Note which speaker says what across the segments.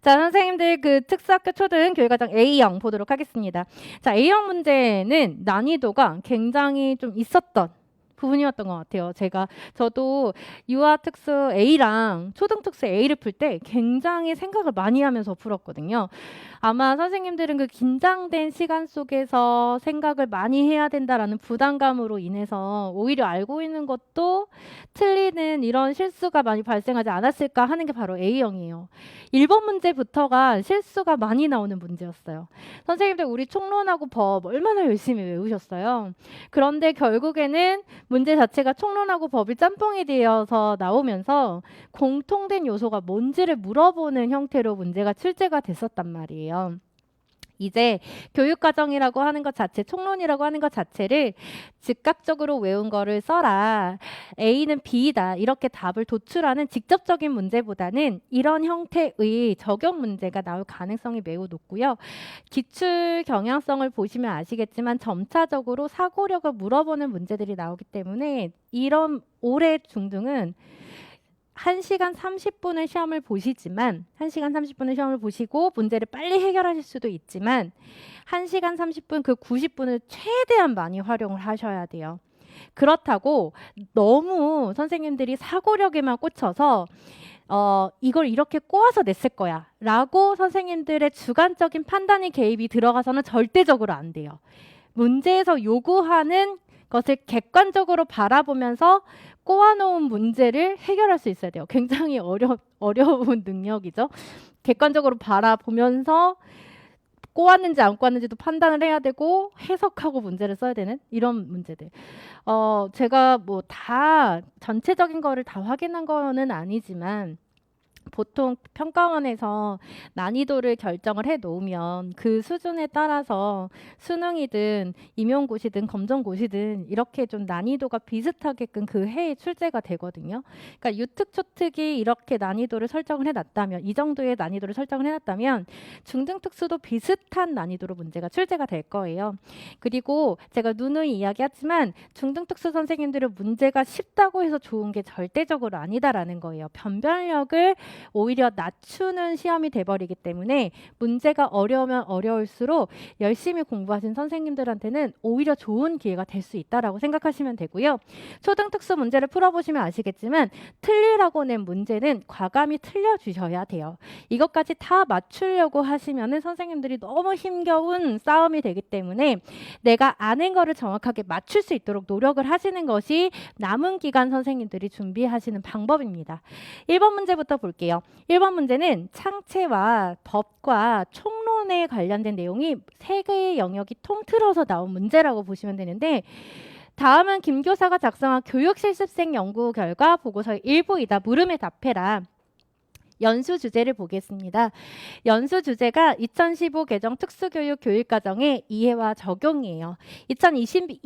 Speaker 1: 자, 선생님들 그 특수학교 초등 교육과정 A형 보도록 하겠습니다. 자, A형 문제는 난이도가 굉장히 좀 있었던 부분이었던 것 같아요. 저도 유아 특수 A랑 초등 특수 A를 풀 때 굉장히 생각을 많이 하면서 풀었거든요. 아마 선생님들은 그 긴장된 시간 속에서 생각을 많이 해야 된다라는 부담감으로 인해서 오히려 알고 있는 것도 틀리는 이런 실수가 많이 발생하지 않았을까 하는 게 바로 A형이에요. 1번 문제부터가 실수가 많이 나오는 문제였어요. 선생님들 우리 총론하고 법 얼마나 열심히 외우셨어요. 그런데 결국에는 문제 자체가 총론하고 법이 짬뽕이 되어서 나오면서 공통된 요소가 뭔지를 물어보는 형태로 문제가 출제가 됐었단 말이에요. 이제 교육과정이라고 하는 것 자체, 총론이라고 하는 것 자체를 즉각적으로 외운 거를 써라. A는 B이다. 이렇게 답을 도출하는 직접적인 문제보다는 이런 형태의 적용 문제가 나올 가능성이 매우 높고요. 기출 경향성을 보시면 아시겠지만 점차적으로 사고력을 물어보는 문제들이 나오기 때문에 이런 올해 중등은 1시간 30분의 시험을 보시지만 1시간 30분의 시험을 보시고 문제를 빨리 해결하실 수도 있지만 1시간 30분 그 90분을 최대한 많이 활용을 하셔야 돼요. 그렇다고 너무 선생님들이 사고력에만 꽂혀서 이걸 이렇게 꼬아서 냈을 거야 라고 선생님들의 주관적인 판단이 개입이 들어가서는 절대적으로 안 돼요. 문제에서 요구하는 것을 객관적으로 바라보면서 꼬아놓은 문제를 해결할 수 있어야 돼요. 굉장히 어려운 능력이죠. 객관적으로 바라보면서 꼬았는지 안 꼬았는지도 판단을 해야 되고 해석하고 문제를 써야 되는 이런 문제들. 제가 뭐 다 전체적인 거를 다 확인한 거는 아니지만 보통 평가원에서 난이도를 결정을 해 놓으면 그 수준에 따라서 수능이든 임용고시든 검정고시든 이렇게 좀 난이도가 비슷하게끔 그 해에 출제가 되거든요. 그러니까 유특, 초특이 이렇게 난이도를 설정을 해놨다면 이 정도의 난이도를 설정을 해놨다면 중등 특수도 비슷한 난이도로 문제가 출제가 될 거예요. 그리고 제가 누누이 이야기하지만 중등 특수 선생님들은 문제가 쉽다고 해서 좋은 게 절대적으로 아니다라는 거예요. 변별력을 오히려 낮추는 시험이 돼버리기 때문에 문제가 어려우면 어려울수록 열심히 공부하신 선생님들한테는 오히려 좋은 기회가 될 수 있다라고 생각하시면 되고요. 초등특수 문제를 풀어보시면 아시겠지만 틀리라고 낸 문제는 과감히 틀려주셔야 돼요. 이것까지 다 맞추려고 하시면은 선생님들이 너무 힘겨운 싸움이 되기 때문에 내가 아는 거를 정확하게 맞출 수 있도록 노력을 하시는 것이 남은 기간 선생님들이 준비하시는 방법입니다. 1번 문제부터 볼게요. 1번 문제는 창체와 법과 총론에 관련된 내용이 세 개의 영역이 통틀어서 나온 문제라고 보시면 되는데 다음은 김 교사가 작성한 교육실습생 연구 결과 보고서의 일부이다. 물음에 답해라. 연수 주제를 보겠습니다. 연수 주제가 2015 개정 특수교육 교육과정의 이해와 적용이에요. 2022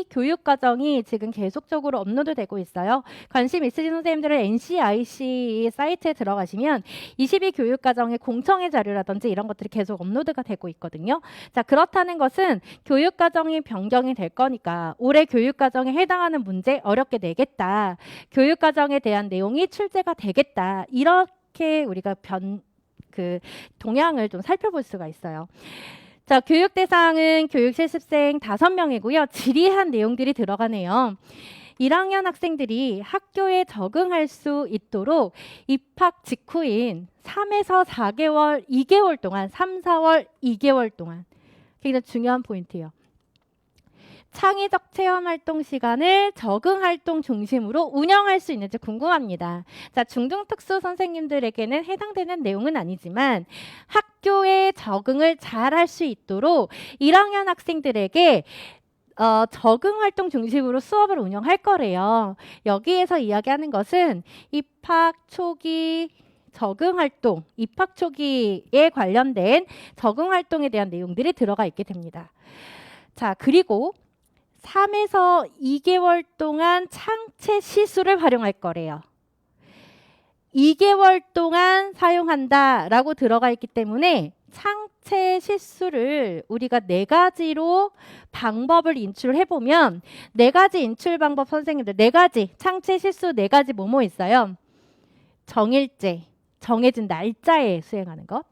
Speaker 1: 교육과정이 지금 계속적으로 업로드되고 있어요. 관심 있으신 선생님들은 NCIC 사이트에 들어가시면 22 교육과정의 공청회 자료라든지 이런 것들이 계속 업로드가 되고 있거든요. 자, 그렇다는 것은 교육과정이 변경이 될 거니까 올해 교육과정에 해당하는 문제 어렵게 내겠다. 교육과정에 대한 내용이 출제가 되겠다. 이렇게 우리가 동향을 좀 살펴볼 수가 있어요. 자, 교육 대상은 교육 실습생 5명이고요. 지리한 내용들이 들어가네요. 1학년 학생들이 학교에 적응할 수 있도록 입학 직후인 3에서 4개월, 2개월 동안, 3, 4월, 2개월 동안 굉장히 중요한 포인트예요. 창의적 체험활동 시간을 적응활동 중심으로 운영할 수 있는지 궁금합니다. 자, 중등특수 선생님들에게는 해당되는 내용은 아니지만 학교에 적응을 잘 할 수 있도록 1학년 학생들에게 적응활동 중심으로 수업을 운영할 거래요. 여기에서 이야기하는 것은 입학 초기 적응활동, 입학 초기에 관련된 적응활동에 대한 내용들이 들어가 있게 됩니다. 자, 그리고 3에서 2개월 동안 창체 시술을 활용할 거래요. 2개월 동안 사용한다라고 들어가 있기 때문에 창체 시술을 우리가 4가지로 방법을 인출해 보면 4가지 인출 방법 선생님들 4가지 창체 시술 4가지 뭐뭐 있어요? 정일제, 정해진 날짜에 수행하는 것.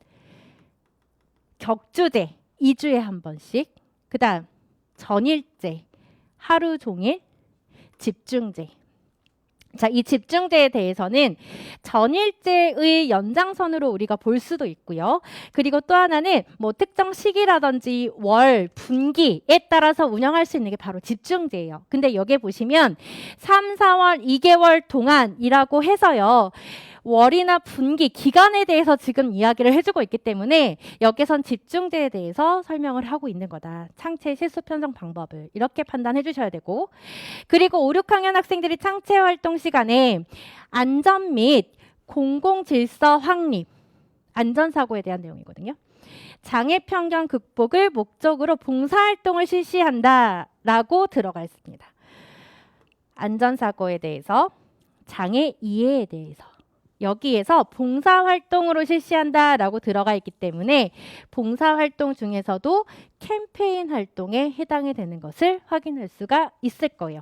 Speaker 1: 격주제, 2주에 한 번씩. 그 다음 전일제, 하루 종일. 집중제. 자, 이 집중제에 대해서는 전일제의 연장선으로 우리가 볼 수도 있고요. 그리고 또 하나는 뭐 특정 시기라든지 월, 분기에 따라서 운영할 수 있는 게 바로 집중제예요. 근데 여기에 보시면 3, 4월, 2개월 동안이라고 해서요. 월이나 분기, 기간에 대해서 지금 이야기를 해주고 있기 때문에 여기선 집중제에 대해서 설명을 하고 있는 거다. 창체 실수 편성 방법을 이렇게 판단해 주셔야 되고, 그리고 5, 6학년 학생들이 창체 활동 시간에 안전 및 공공질서 확립, 안전사고에 대한 내용이거든요. 장애 편견 극복을 목적으로 봉사활동을 실시한다라고 들어가 있습니다. 안전사고에 대해서, 장애 이해에 대해서, 여기에서 봉사활동으로 실시한다라고 들어가 있기 때문에 봉사활동 중에서도 캠페인 활동에 해당이 되는 것을 확인할 수가 있을 거예요.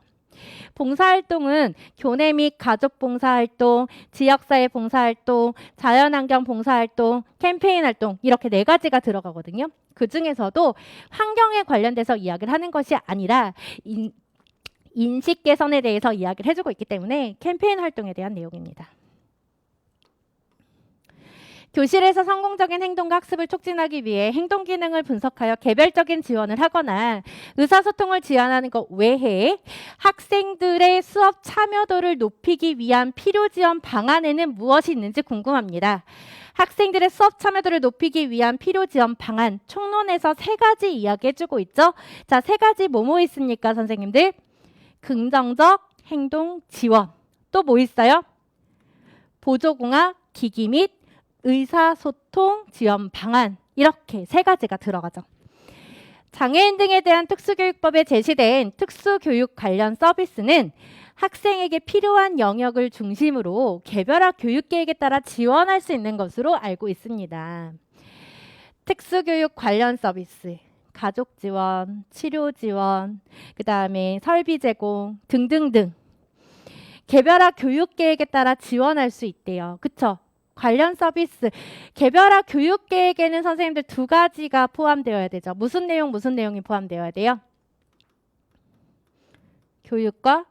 Speaker 1: 봉사활동은 교내 및 가족 봉사활동, 지역사회 봉사활동, 자연환경 봉사활동, 캠페인 활동 이렇게 4가지가 들어가거든요. 그 중에서도 환경에 관련돼서 이야기를 하는 것이 아니라 인식 개선에 대해서 이야기를 해주고 있기 때문에 캠페인 활동에 대한 내용입니다. 교실에서 성공적인 행동과 학습을 촉진하기 위해 행동 기능을 분석하여 개별적인 지원을 하거나 의사소통을 지원하는 것 외에 학생들의 수업 참여도를 높이기 위한 필요 지원 방안에는 무엇이 있는지 궁금합니다. 학생들의 수업 참여도를 높이기 위한 필요 지원 방안, 총론에서 3가지 이야기해주고 있죠. 자, 3가지 뭐뭐 있습니까, 선생님들? 긍정적 행동 지원. 또 뭐 있어요? 보조공학, 기기 및 의사소통 지원 방안, 이렇게 3가지가 들어가죠. 장애인 등에 대한 특수교육법에 제시된 특수교육 관련 서비스는 학생에게 필요한 영역을 중심으로 개별화 교육계획에 따라 지원할 수 있는 것으로 알고 있습니다. 특수교육 관련 서비스, 가족 지원, 치료 지원, 그 다음에 설비 제공 등등등 개별화 교육계획에 따라 지원할 수 있대요. 그쵸? 관련 서비스, 개별화 교육계획에는 선생님들 2가지가 포함되어야 되죠. 무슨 내용이 포함되어야 돼요? 교육과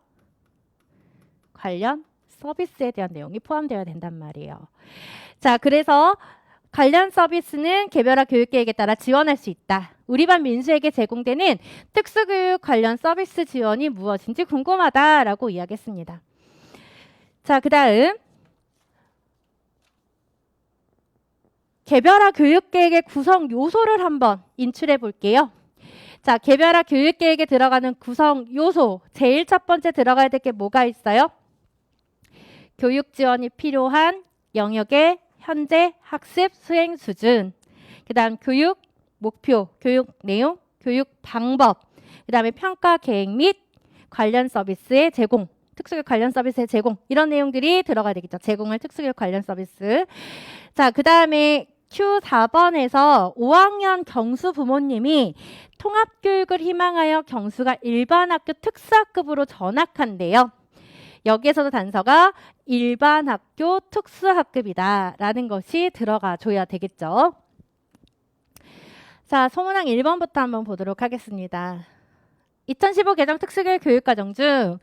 Speaker 1: 관련 서비스에 대한 내용이 포함되어야 된단 말이에요. 자, 그래서 관련 서비스는 개별화 교육계획에 따라 지원할 수 있다. 우리 반 민수에게 제공되는 특수교육 관련 서비스 지원이 무엇인지 궁금하다라고 이야기했습니다. 자, 그 다음 개별화 교육계획의 구성 요소를 한번 인출해 볼게요. 자, 개별화 교육계획에 들어가는 구성 요소, 제일 첫 번째 들어가야 될 게 뭐가 있어요? 교육 지원이 필요한 영역의 현재 학습 수행 수준, 그 다음 교육 목표, 교육 내용, 교육 방법, 그 다음에 평가 계획 및 관련 서비스의 제공, 특수교육 관련 서비스의 제공, 이런 내용들이 들어가야 되겠죠. 제공할 특수교육 관련 서비스. 자, 그 다음에 Q4번에서 5학년 경수 부모님이 통합교육을 희망하여 경수가 일반학교 특수학급으로 전학한대요. 여기에서도 단서가 일반학교 특수학급이다라는 것이 들어가 줘야 되겠죠. 자, 소문항 1번부터 한번 보도록 하겠습니다. 2015 개정 특수교육 교육과정 중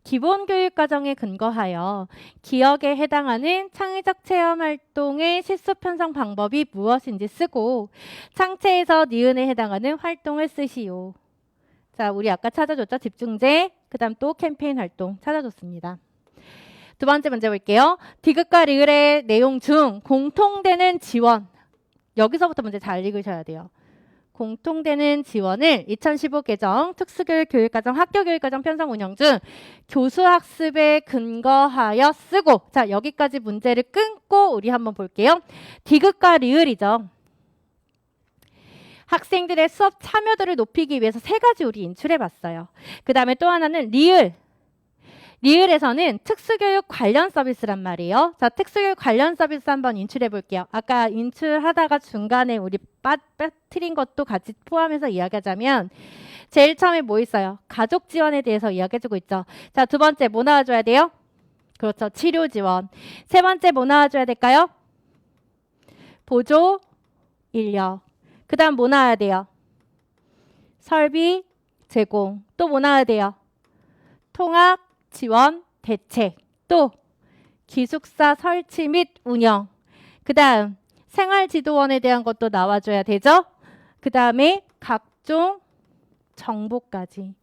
Speaker 1: 기본교육과정에 근거하여 기억에 해당하는 창의적 체험활동의 실수 편성 방법이 무엇인지 쓰고 창체에서 니은에 해당하는 활동을 쓰시오. 자, 우리 아까 찾아줬죠? 집중제, 그 다음 또 캠페인 활동 찾아줬습니다. 2번째 문제 볼게요. 디귿과 리을의 내용 중 공통되는 지원. 여기서부터 문제 잘 읽으셔야 돼요. 공통되는 지원을 2015 개정 특수교육 교육과정 학교교육과정 편성 운영 중 교수학습에 근거하여 쓰고, 자, 여기까지 문제를 끊고 우리 한번 볼게요. 디귿과 리을이죠. 학생들의 수업 참여도를 높이기 위해서 3가지 우리 인출해 봤어요. 그 다음에 또 하나는 리을. 리을에서는 특수교육 관련 서비스란 말이에요. 자, 특수교육 관련 서비스 한번 인출해 볼게요. 아까 인출하다가 중간에 우리 빠뜨린 것도 같이 포함해서 이야기하자면 제일 처음에 뭐 있어요? 가족 지원에 대해서 이야기해주고 있죠. 자, 2번째 뭐 나와줘야 돼요? 그렇죠. 치료 지원. 3번째 뭐 나와줘야 될까요? 보조, 인력. 그 다음 뭐 나와야 돼요? 설비, 제공. 또 뭐 나와야 돼요? 통합, 지원, 대책. 또 기숙사 설치 및 운영. 그 다음 생활지도원에 대한 것도 나와줘야 되죠? 그 다음에 각종 정보까지.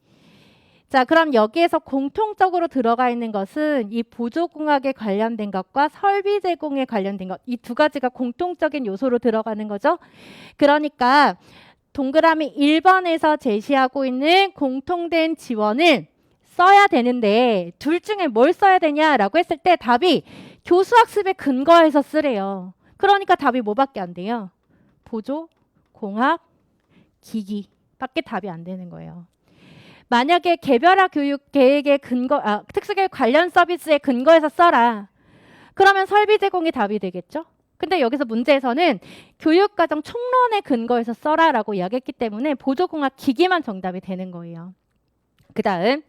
Speaker 1: 자, 그럼 여기에서 공통적으로 들어가 있는 것은 이 보조공학에 관련된 것과 설비 제공에 관련된 것. 이 두 가지가 공통적인 요소로 들어가는 거죠. 그러니까 동그라미 1번에서 제시하고 있는 공통된 지원을 써야 되는데 둘 중에 뭘 써야 되냐라고 했을 때 답이 교수학습에 근거해서 쓰래요. 그러니까 답이 뭐밖에 안 돼요? 보조, 공학, 기기 밖에 답이 안 되는 거예요. 만약에 개별화 교육 계획의 특수교육 관련 서비스에 근거해서 써라. 그러면 설비 제공이 답이 되겠죠? 근데 여기서 문제에서는 교육과정 총론에 근거해서 써라라고 이야기했기 때문에 보조공학 기기만 정답이 되는 거예요. 그 다음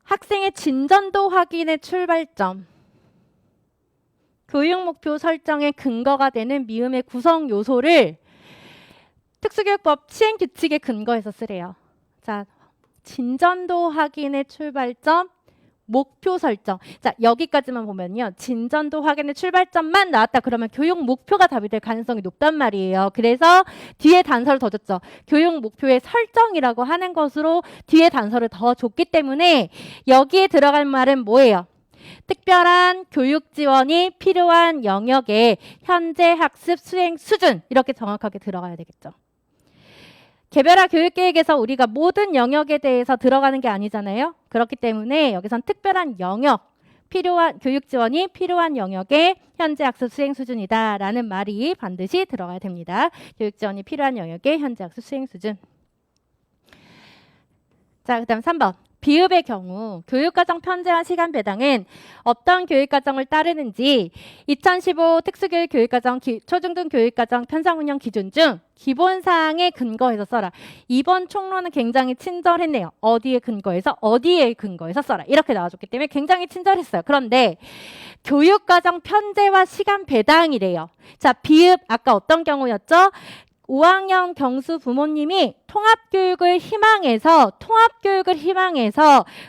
Speaker 1: 학생의 진전도 확인의 출발점. 교육 목표 설정의 근거가 되는 미음의 구성 요소를 특수교육법 시행 규칙에 근거해서 쓰래요. 자, 진전도 확인의 출발점, 목표 설정. 자, 여기까지만 보면요. 진전도 확인의 출발점만 나왔다 그러면 교육 목표가 답이 될 가능성이 높단 말이에요. 그래서 뒤에 단서를 더 줬죠. 교육 목표의 설정이라고 하는 것으로 뒤에 단서를 더 줬기 때문에 여기에 들어갈 말은 뭐예요? 특별한 교육 지원이 필요한 영역에 현재 학습 수행 수준 이렇게 정확하게 들어가야 되겠죠. 개별화 교육계획에서 우리가 모든 영역에 대해서 들어가는 게 아니잖아요. 그렇기 때문에 여기선 특별한 영역, 필요한 교육 지원이 필요한 영역에 현재 학습 수행 수준이다라는 말이 반드시 들어가야 됩니다. 교육 지원이 필요한 영역에 현재 학습 수행 수준. 자, 그다음 3번. 비읍의 경우 교육과정 편제와 시간 배당은 어떤 교육과정을 따르는지 2015 특수교육 교육과정 초중등 교육과정 편성운영 기준 중 기본사항에 근거해서 써라. 이번 총론은 굉장히 친절했네요. 어디에 근거해서 써라. 이렇게 나와줬기 때문에 굉장히 친절했어요. 그런데 교육과정 편제와 시간 배당이래요. 자, 비읍 아까 어떤 경우였죠? 5학년 경수 부모님이 통합교육을 희망해서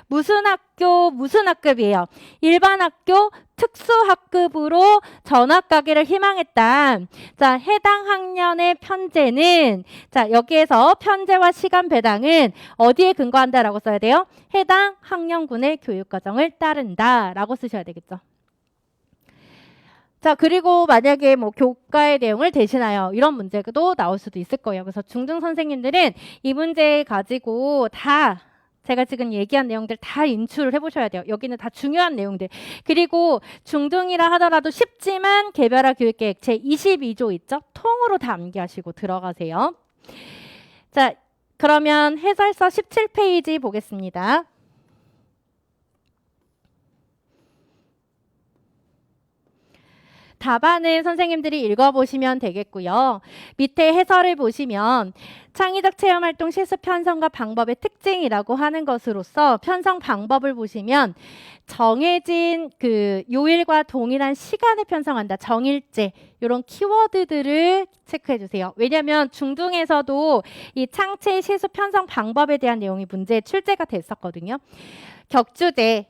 Speaker 1: 무슨 학급이에요? 일반 학교 특수학급으로 전학 가기를 희망했다. 자, 해당 학년의 편제는 자, 여기에서 편제와 시간 배당은 어디에 근거한다라고 써야 돼요? 해당 학년군의 교육과정을 따른다라고 쓰셔야 되겠죠. 자, 그리고 만약에 뭐 교과의 내용을 대신하여 이런 문제도 나올 수도 있을 거예요. 그래서 중등 선생님들은 이 문제 가지고 다 제가 지금 얘기한 내용들 다 인출을 해보셔야 돼요. 여기는 다 중요한 내용들. 그리고 중등이라 하더라도 쉽지만 개별화 교육계획 제22조 있죠? 통으로 다 암기하시고 들어가세요. 자, 그러면 해설서 17페이지 보겠습니다. 답안은 선생님들이 읽어보시면 되겠고요. 밑에 해설을 보시면 창의적 체험활동 실습 편성과 방법의 특징이라고 하는 것으로서 편성 방법을 보시면 정해진 그 요일과 동일한 시간에 편성한다. 정일제 이런 키워드들을 체크해 주세요. 왜냐하면 중등에서도 이 창체 실습 편성 방법에 대한 내용이 문제에 출제가 됐었거든요. 격주제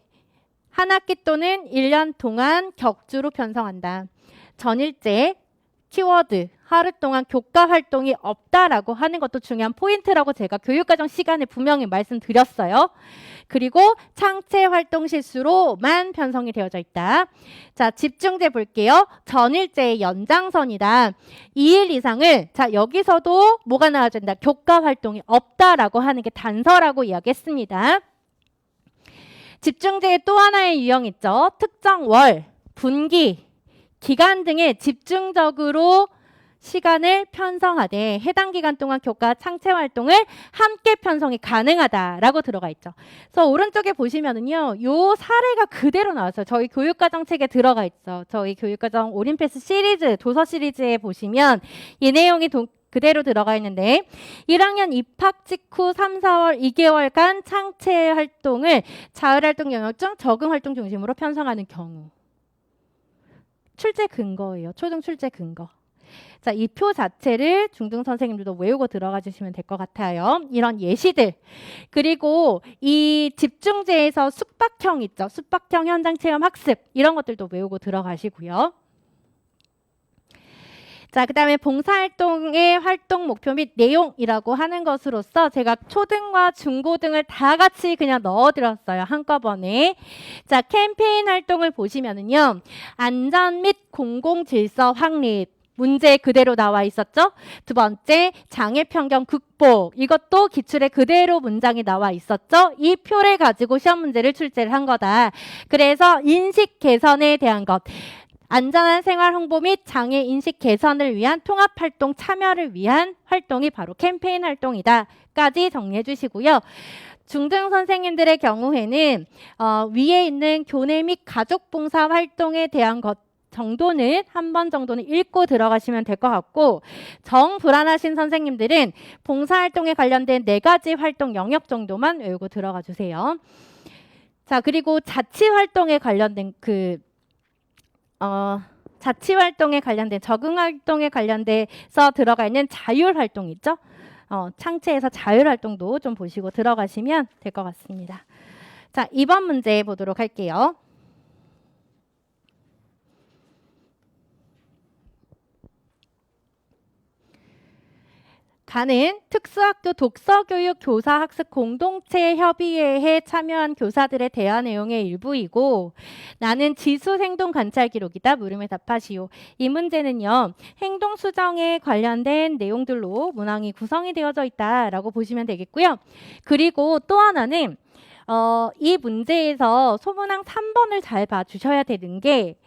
Speaker 1: 한 학기 또는 1년 동안 격주로 편성한다. 전일제, 키워드, 하루 동안 교과 활동이 없다라고 하는 것도 중요한 포인트라고 제가 교육과정 시간에 분명히 말씀드렸어요. 그리고 창체 활동 실수로만 편성이 되어져 있다. 자, 집중제 볼게요. 전일제의 연장선이다. 2일 이상을 자, 여기서도 뭐가 나와야 된다? 교과 활동이 없다라고 하는 게 단서라고 이야기했습니다. 집중제의 또 하나의 유형이 있죠. 특정 월, 분기, 기간 등에 집중적으로 시간을 편성하되 해당 기간 동안 교과 창체 활동을 함께 편성이 가능하다라고 들어가 있죠. 그래서 오른쪽에 보시면은요, 요 사례가 그대로 나왔어요. 저희 교육과정 책에 들어가 있죠. 저희 교육과정 올인패스 시리즈, 도서 시리즈에 보시면 이 내용이 그대로 들어가 있는데 1학년 입학 직후 3, 4월 2개월간 창체 활동을 자율활동 영역 중 적응활동 중심으로 편성하는 경우. 출제 근거예요. 초등 출제 근거. 자, 이 표 자체를 중등 선생님들도 외우고 들어가 주시면 될 것 같아요. 이런 예시들. 그리고 이 집중제에서 숙박형 있죠. 숙박형 현장 체험 학습. 이런 것들도 외우고 들어가시고요. 자, 그 다음에 봉사활동의 활동 목표 및 내용이라고 하는 것으로서 제가 초등과 중고등을 다 같이 그냥 넣어드렸어요. 한꺼번에. 자, 캠페인 활동을 보시면은요. 안전 및 공공질서 확립. 문제 그대로 나와 있었죠? 두 번째, 장애 편견 극복. 이것도 기출에 그대로 문장이 나와 있었죠? 이 표를 가지고 시험 문제를 출제를 한 거다. 그래서 인식 개선에 대한 것. 안전한 생활 홍보 및 장애 인식 개선을 위한 통합 활동 참여를 위한 활동이 바로 캠페인 활동이다까지 정리해 주시고요. 중등 선생님들의 경우에는 위에 있는 교내 및 가족 봉사 활동에 대한 것 정도는 한 번 정도는 읽고 들어가시면 될 것 같고, 정 불안하신 선생님들은 봉사활동에 관련된 4가지 활동 영역 정도만 외우고 들어가 주세요. 자, 그리고 자치활동에 관련된 자치활동에 관련된 적응활동에 관련돼서 들어가 있는 자율활동 있죠? 창체에서 자율활동도 좀 보시고 들어가시면 될 것 같습니다. 자, 2번 문제 보도록 할게요. 가는 특수학교 독서교육 교사학습 공동체 협의회에 참여한 교사들의 대화 내용의 일부이고, 나는 지수 행동 관찰 기록이다. 물음에 답하시오. 이 문제는요, 행동 수정에 관련된 내용들로 문항이 구성이 되어져 있다라고 보시면 되겠고요. 그리고 또 하나는 이 문제에서 소문항 3번을 잘 봐주셔야 되는 게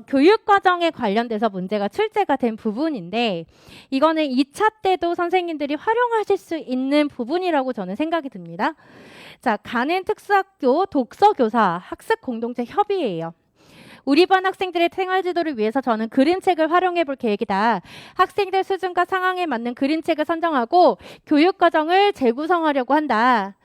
Speaker 1: 교육과정에 관련돼서 문제가 출제가 된 부분인데, 이거는 2차 때도 선생님들이 활용하실 수 있는 부분이라고 저는 생각이 듭니다. 자, 가는 특수학교 독서교사 학습 공동체 협의회예요. 우리 반 학생들의 생활지도를 위해서 저는 그림책을 활용해 볼 계획이다. 학생들 수준과 상황에 맞는 그림책을 선정하고 교육과정을 재구성하려고 한다.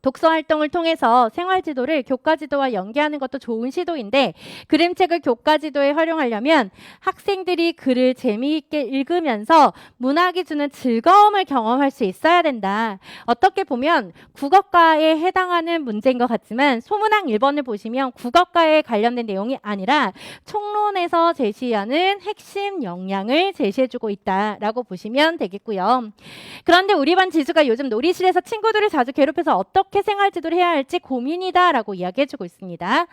Speaker 1: 독서 활동을 통해서 생활지도를 교과지도와 연계하는 것도 좋은 시도인데, 그림책을 교과지도에 활용하려면 학생들이 글을 재미있게 읽으면서 문학이 주는 즐거움을 경험할 수 있어야 된다. 어떻게 보면 국어과에 해당하는 문제인 것 같지만 소문항 1번을 보시면 국어과에 관련된 내용이 아니라 총론에서 제시하는 핵심 역량을 제시해주고 있다라고 보시면 되겠고요. 그런데 우리 반 지수가 요즘 놀이실에서 친구들을 자주 괴롭혀서 어떻게 생활지도를 해야 할지 고민이다라고 이야기해주고 있습니다.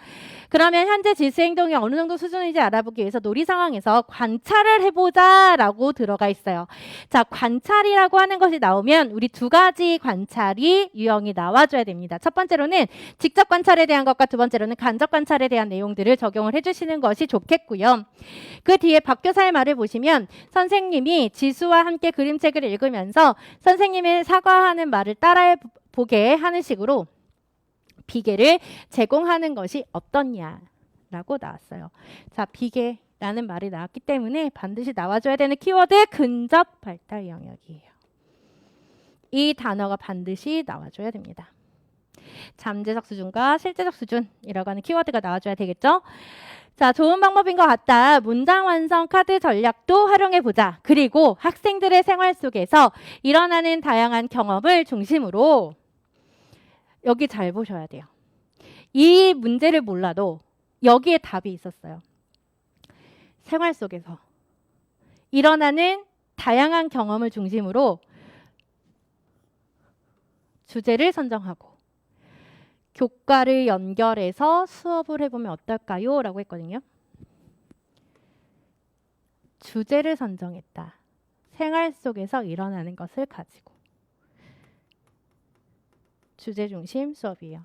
Speaker 1: 그러면 현재 지수 행동이 어느 정도 수준인지 알아보기 위해서 놀이 상황에서 관찰을 해보자라고 들어가 있어요. 자, 관찰이라고 하는 것이 나오면 우리 2가지 관찰이 유형이 나와줘야 됩니다. 첫 번째로는 직접 관찰에 대한 것과 두 번째로는 간접 관찰에 대한 내용들을 적용을 해주시는 것이 좋겠고요. 그 뒤에 박 교사의 말을 보시면 선생님이 지수와 함께 그림책을 읽으면서 선생님의 사과하는 말을 따라해 보게 하는 식으로 비계를 제공하는 것이 어떻냐라고 나왔어요. 자, 비계라는 말이 나왔기 때문에 반드시 나와줘야 되는 키워드 근접 발달 영역이에요. 이 단어가 반드시 나와줘야 됩니다. 잠재적 수준과 실제적 수준이라고 하는 키워드가 나와줘야 되겠죠? 자, 좋은 방법인 것 같다. 문장 완성 카드 전략도 활용해보자. 그리고 학생들의 생활 속에서 일어나는 다양한 경험을 중심으로, 여기 잘 보셔야 돼요. 이 문제를 몰라도 여기에 답이 있었어요. 생활 속에서 일어나는 다양한 경험을 중심으로 주제를 선정하고 교과를 연결해서 수업을 해보면 어떨까요? 라고 했거든요. 주제를 선정했다. 생활 속에서 일어나는 것을 가지고. 주제 중심 수업이에요.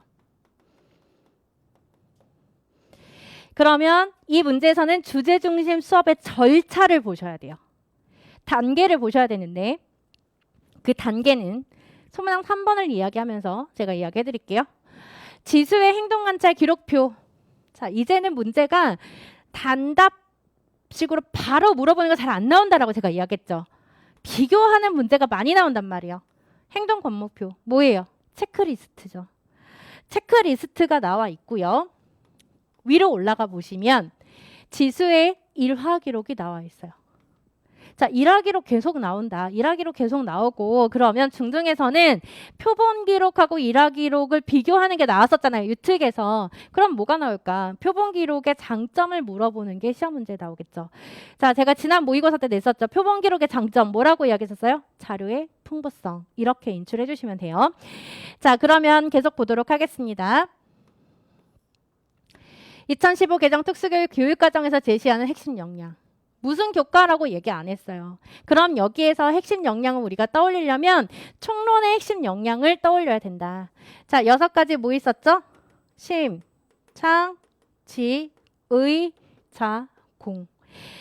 Speaker 1: 그러면 이 문제에서는 주제 중심 수업의 절차를 보셔야 돼요. 단계를 보셔야 되는데, 그 단계는 소문항 3번을 이야기하면서 제가 이야기해 드릴게요. 지수의 행동관찰 기록표. 자, 이제는 문제가 단답식으로 바로 물어보는 거 잘 안 나온다라고 제가 이야기했죠. 비교하는 문제가 많이 나온단 말이에요. 행동 권목표. 뭐예요? 체크리스트죠. 체크리스트가 나와 있고요. 위로 올라가 보시면 지수의 일화 기록이 나와 있어요. 자, 일화 기록 계속 나온다. 일화 기록 계속 나오고 그러면 중등에서는 표본 기록하고 일화 기록을 비교하는 게 나왔었잖아요. 유특에서. 그럼 뭐가 나올까? 표본 기록의 장점을 물어보는 게 시험 문제에 나오겠죠. 자, 제가 지난 모의고사 때 냈었죠. 표본 기록의 장점 뭐라고 이야기했었어요? 자료의 풍부성. 이렇게 인출해 주시면 돼요. 자, 그러면 계속 보도록 하겠습니다. 2015 개정 특수교육 교육과정에서 제시하는 핵심 역량. 무슨 교과라고 얘기 안 했어요. 그럼 여기에서 핵심 역량을 우리가 떠올리려면 총론의 핵심 역량을 떠올려야 된다. 자, 6가지 뭐 있었죠? 심, 창, 지, 의, 자, 공.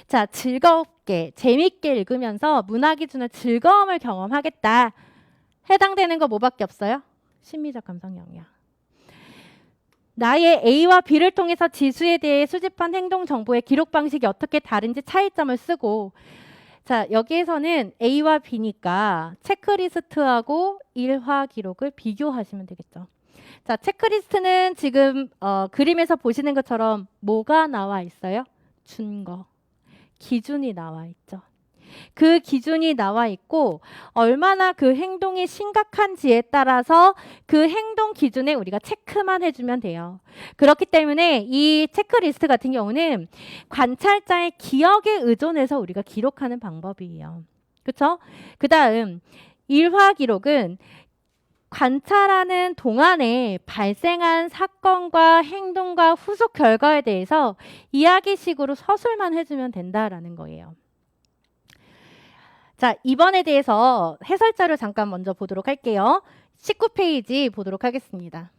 Speaker 1: 자, 즐겁게, 재밌게 읽으면서 문화 기준의 즐거움을 경험하겠다. 해당되는 거 뭐밖에 없어요? 심미적 감성 역량. 나의 A와 B를 통해서 지수에 대해 수집한 행동 정보의 기록 방식이 어떻게 다른지 차이점을 쓰고, 자, 여기에서는 A와 B니까 체크리스트하고 일화 기록을 비교하시면 되겠죠. 자, 체크리스트는 지금 그림에서 보시는 것처럼 뭐가 나와 있어요? 준거, 기준이 나와 있죠. 그 기준이 나와 있고 얼마나 그 행동이 심각한지에 따라서 그 행동 기준에 우리가 체크만 해주면 돼요. 그렇기 때문에 이 체크리스트 같은 경우는 관찰자의 기억에 의존해서 우리가 기록하는 방법이에요. 그렇죠? 그 다음 일화 기록은 관찰하는 동안에 발생한 사건과 행동과 후속 결과에 대해서 이야기식으로 서술만 해주면 된다라는 거예요. 자, 이번에 대해서 해설자를 잠깐 먼저 보도록 할게요. 19페이지 보도록 하겠습니다.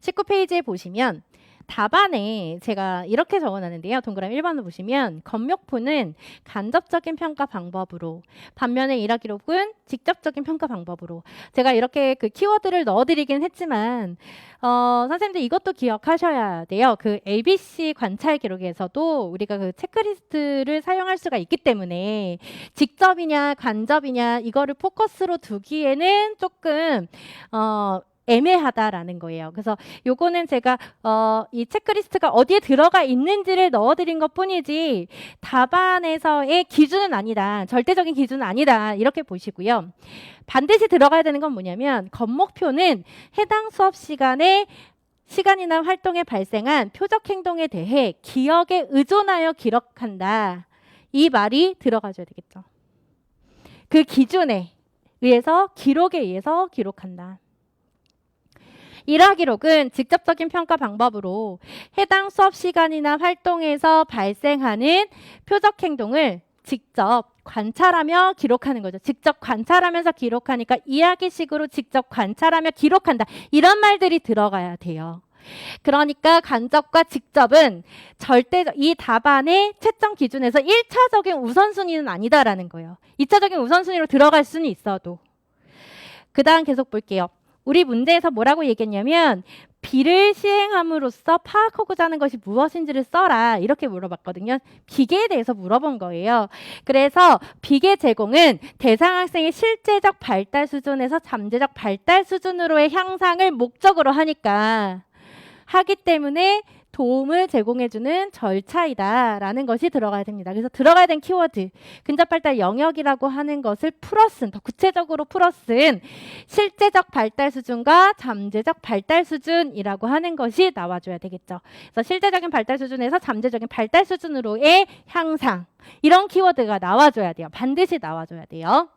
Speaker 1: 19페이지에 보시면 답안에 제가 이렇게 적어놨는데요. 동그라미 1번을 보시면 검역표는 간접적인 평가 방법으로, 반면에 일화 기록은 직접적인 평가 방법으로. 제가 이렇게 그 키워드를 넣어드리긴 했지만 선생님들 이것도 기억하셔야 돼요. 그 ABC 관찰 기록에서도 우리가 그 체크리스트를 사용할 수가 있기 때문에 직접이냐 간접이냐 이거를 포커스로 두기에는 조금 애매하다라는 거예요. 그래서 요거는 제가 이 체크리스트가 어디에 들어가 있는지를 넣어드린 것뿐이지 답안에서의 기준은 아니다. 절대적인 기준은 아니다. 이렇게 보시고요. 반드시 들어가야 되는 건 뭐냐면 겉목표는 해당 수업 시간이나 활동에 발생한 표적 행동에 대해 기억에 의존하여 기록한다. 이 말이 들어가줘야 되겠죠. 그 기준에 의해서 기록에 의해서 기록한다. 일화 기록은 직접적인 평가 방법으로 해당 수업 시간이나 활동에서 발생하는 표적 행동을 직접 관찰하며 기록하는 거죠. 직접 관찰하면서 기록하니까 이야기식으로 직접 관찰하며 기록한다. 이런 말들이 들어가야 돼요. 그러니까 간접과 직접은 이 답안의 채점 기준에서 1차적인 우선순위는 아니다라는 거예요. 2차적인 우선순위로 들어갈 수는 있어도. 그 다음 계속 볼게요. 우리 문제에서 뭐라고 얘기했냐면 B를 시행함으로써 파악하고자 하는 것이 무엇인지를 써라 이렇게 물어봤거든요. 비계에 대해서 물어본 거예요. 그래서 비계 제공은 대상 학생의 실제적 발달 수준에서 잠재적 발달 수준으로의 향상을 목적으로 하기 때문에 도움을 제공해주는 절차이다라는 것이 들어가야 됩니다. 그래서 들어가야 된 키워드, 근접발달 영역이라고 하는 것을 더 구체적으로 풀어쓴 실제적 발달 수준과 잠재적 발달 수준이라고 하는 것이 나와줘야 되겠죠. 그래서 실제적인 발달 수준에서 잠재적인 발달 수준으로의 향상, 이런 키워드가 나와줘야 돼요. 반드시 나와줘야 돼요.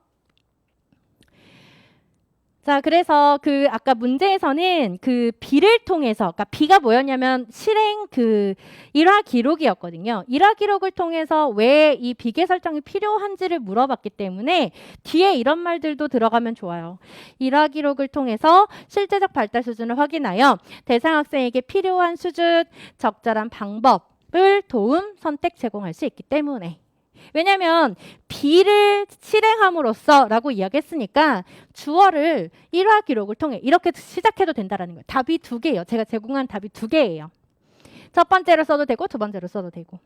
Speaker 1: 자, 그래서 그 아까 문제에서는 그 B를 통해서, 그러니까 B가 뭐였냐면 실행 그 일화 기록이었거든요. 일화 기록을 통해서 왜 이 비계 설정이 필요한지를 물어봤기 때문에 뒤에 이런 말들도 들어가면 좋아요. 일화 기록을 통해서 실제적 발달 수준을 확인하여 대상 학생에게 필요한 수준, 적절한 방법을 선택 제공할 수 있기 때문에. 왜냐하면 B를 실행함으로써 라고 이야기했으니까 주어를 일화 기록을 통해 이렇게 시작해도 된다는 거예요. 답이 2개예요. 제가 제공한 답이 2개예요. 첫 번째로 써도 되고 두 번째로 써도 되고.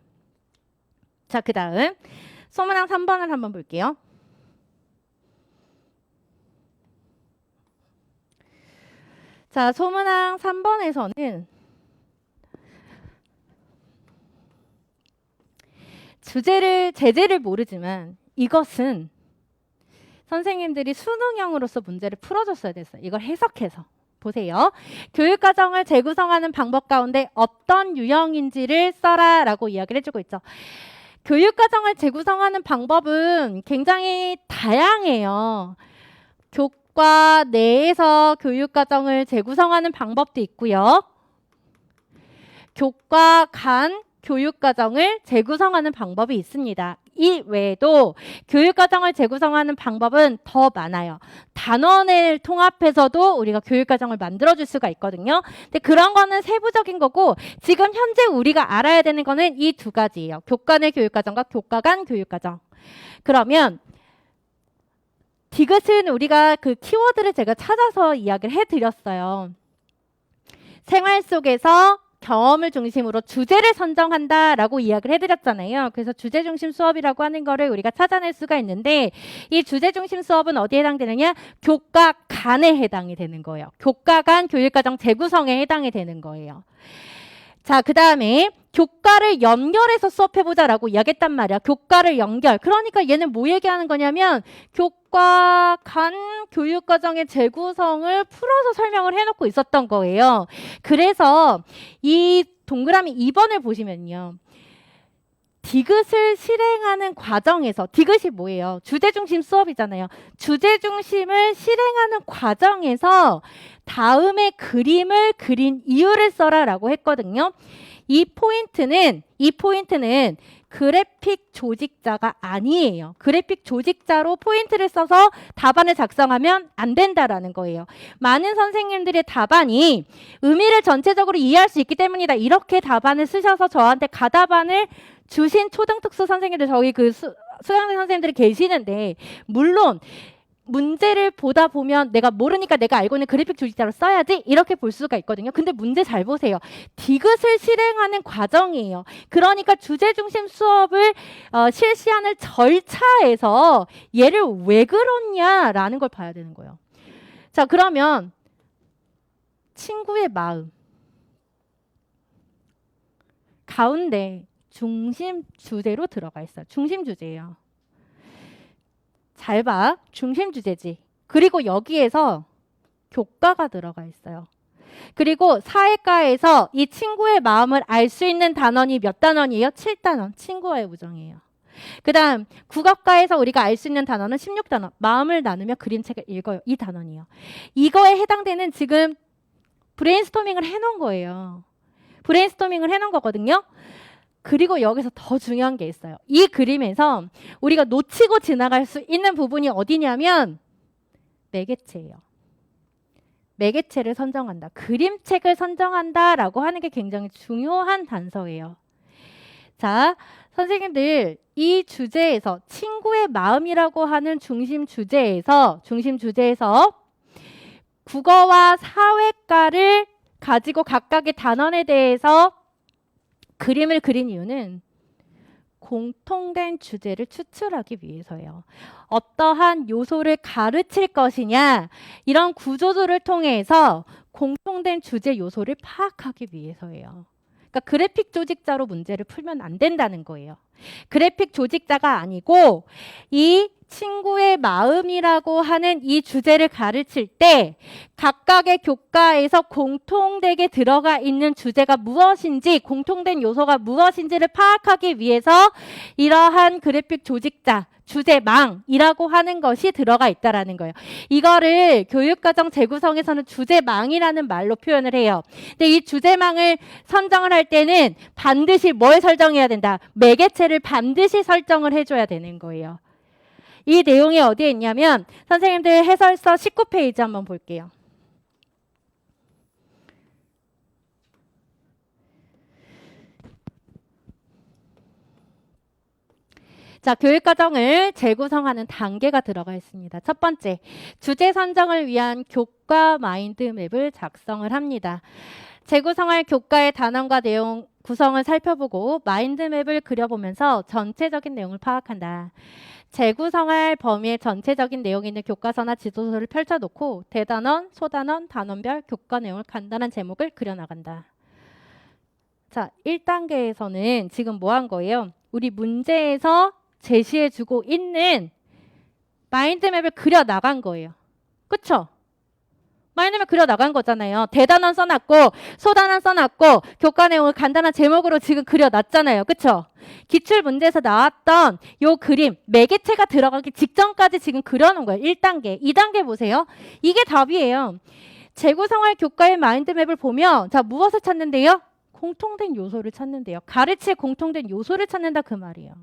Speaker 1: 자, 그 다음 소문항 3번을 한번 볼게요. 자, 소문항 3번에서는 제재를 모르지만 이것은 선생님들이 수능형으로서 문제를 풀어줬어야 됐어요. 이걸 해석해서. 보세요. 교육과정을 재구성하는 방법 가운데 어떤 유형인지를 써라 라고 이야기를 해주고 있죠. 교육과정을 재구성하는 방법은 굉장히 다양해요. 교과 내에서 교육과정을 재구성하는 방법도 있고요. 교과 간 교육과정을 재구성하는 방법이 있습니다. 이 외에도 교육과정을 재구성하는 방법은 더 많아요. 단원을 통합해서도 우리가 교육과정을 만들어줄 수가 있거든요. 근데 그런 거는 세부적인 거고 지금 현재 우리가 알아야 되는 거는 이 두 가지예요. 교과 내 교육과정과 교과 간 교육과정. 그러면 디귿은 우리가 그 키워드를 제가 찾아서 이야기를 해드렸어요. 생활 속에서 경험을 중심으로 주제를 선정한다라고 이야기를 해드렸잖아요. 그래서 주제 중심 수업이라고 하는 거를 우리가 찾아낼 수가 있는데 이 주제 중심 수업은 어디에 해당되느냐? 교과 간에 해당이 되는 거예요. 교과 간 교육과정 재구성에 해당이 되는 거예요. 자, 그 다음에 교과를 연결해서 수업해보자라고 이야기했단 말이야. 교과를 연결. 그러니까 얘는 뭐 얘기하는 거냐면 교과 간 교육과정의 재구성을 풀어서 설명을 해놓고 있었던 거예요. 그래서 이 동그라미 2번을 보시면요. 디귿을 실행하는 과정에서 디귿이 뭐예요? 주제중심 수업이잖아요. 주제중심을 실행하는 과정에서 다음에 그림을 그린 이유를 써라라고 했거든요. 이 포인트는 그래픽 조직자가 아니에요. 그래픽 조직자로 포인트를 써서 답안을 작성하면 안 된다라는 거예요. 많은 선생님들의 답안이 의미를 전체적으로 이해할 수 있기 때문이다. 이렇게 답안을 쓰셔서 저한테 가답안을 주신 초등특수 선생님들 저희 그 수양대 선생님들이 계시는데 물론 문제를 보다 보면 내가 모르니까 내가 알고 있는 그래픽 조직자로 써야지 이렇게 볼 수가 있거든요. 근데 문제 잘 보세요. 디귿을 실행하는 과정이에요. 그러니까 주제 중심 수업을 실시하는 절차에서 얘를 왜 그렇냐라는 걸 봐야 되는 거예요. 자, 그러면 친구의 마음 가운데 중심 주제로 들어가 있어요. 중심 주제예요. 잘 봐. 중심 주제지. 그리고 여기에서 교과가 들어가 있어요. 그리고 사회과에서 이 친구의 마음을 알 수 있는 단원이 몇 단원이에요? 7단원. 친구와의 우정이에요. 그 다음 국어과에서 우리가 알 수 있는 단원은 16단원. 마음을 나누며 그림책을 읽어요. 이 단원이에요. 이거에 해당되는 지금 브레인스토밍을 해놓은 거예요. 브레인스토밍을 해놓은 거거든요. 그리고 여기서 더 중요한 게 있어요. 이 그림에서 우리가 놓치고 지나갈 수 있는 부분이 어디냐면 매개체예요. 매개체를 선정한다. 그림책을 선정한다라고 하는 게 굉장히 중요한 단서예요. 자, 선생님들 이 주제에서 친구의 마음이라고 하는 중심 주제에서 국어와 사회과를 가지고 각각의 단원에 대해서 그림을 그린 이유는 공통된 주제를 추출하기 위해서예요. 어떠한 요소를 가르칠 것이냐 이런 구조들을 통해서 공통된 주제 요소를 파악하기 위해서예요. 그러니까 그래픽 조직자로 문제를 풀면 안 된다는 거예요. 그래픽 조직자가 아니고 이 친구의 마음이라고 하는 이 주제를 가르칠 때 각각의 교과에서 공통되게 들어가 있는 주제가 무엇인지 공통된 요소가 무엇인지를 파악하기 위해서 이러한 그래픽 조직자 주제망이라고 하는 것이 들어가 있다라는 거예요. 이거를 교육과정 재구성에서는 주제망이라는 말로 표현을 해요. 근데 이 주제망을 선정을 할 때는 반드시 뭘 설정해야 된다? 매개체를 반드시 설정을 해줘야 되는 거예요. 이 내용이 어디에 있냐면 선생님들 해설서 19페이지 한번 볼게요. 자, 교육과정을 재구성하는 단계가 들어가 있습니다. 첫 번째, 주제 선정을 위한 교과 마인드맵을 작성을 합니다. 재구성할 교과의 단원과 내용 구성을 살펴보고 마인드맵을 그려보면서 전체적인 내용을 파악한다. 재구성할 범위의 전체적인 내용이 있는 교과서나 지도서를 펼쳐놓고 대단원, 소단원, 단원별 교과 내용을 간단한 제목을 그려나간다. 자, 1단계에서는 지금 뭐 한 거예요? 우리 문제에서 제시해주고 있는 마인드맵을 그려 나간 거예요. 그쵸? 마인드맵 그려 나간 거잖아요. 대단원 써놨고 소단원 써놨고 교과 내용을 간단한 제목으로 지금 그려놨잖아요. 그쵸? 기출 문제에서 나왔던 요 그림 매개체가 들어가기 직전까지 지금 그려놓은 거예요. 1단계, 2단계 보세요. 이게 답이에요. 재구성할 교과의 마인드맵을 보면 자 무엇을 찾는데요? 공통된 요소를 찾는데요. 가르칠 공통된 요소를 찾는다 그 말이에요.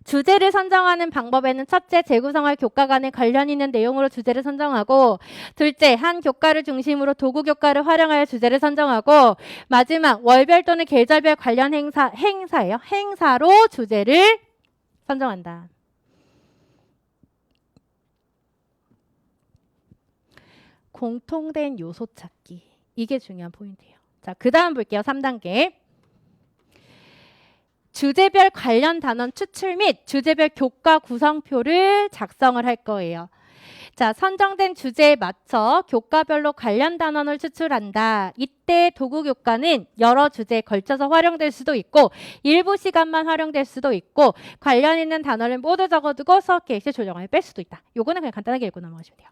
Speaker 1: 주제를 선정하는 방법에는 첫째, 재구성할 교과 간에 관련 있는 내용으로 주제를 선정하고 둘째, 한 교과를 중심으로 도구 교과를 활용하여 주제를 선정하고 마지막, 월별 또는 계절별 관련 행사예요. 행사로 주제를 선정한다. 공통된 요소 찾기. 이게 중요한 포인트예요. 자, 그 다음 볼게요. 3단계. 주제별 관련 단원 추출 및 주제별 교과 구성표를 작성을 할 거예요. 자, 선정된 주제에 맞춰 교과별로 관련 단원을 추출한다. 이때 도구 교과는 여러 주제에 걸쳐서 활용될 수도 있고 일부 시간만 활용될 수도 있고 관련 있는 단어를 모두 적어두고 수업 계획시 조정을 뺄 수도 있다. 요거는 그냥 간단하게 읽고 넘어가시면 돼요.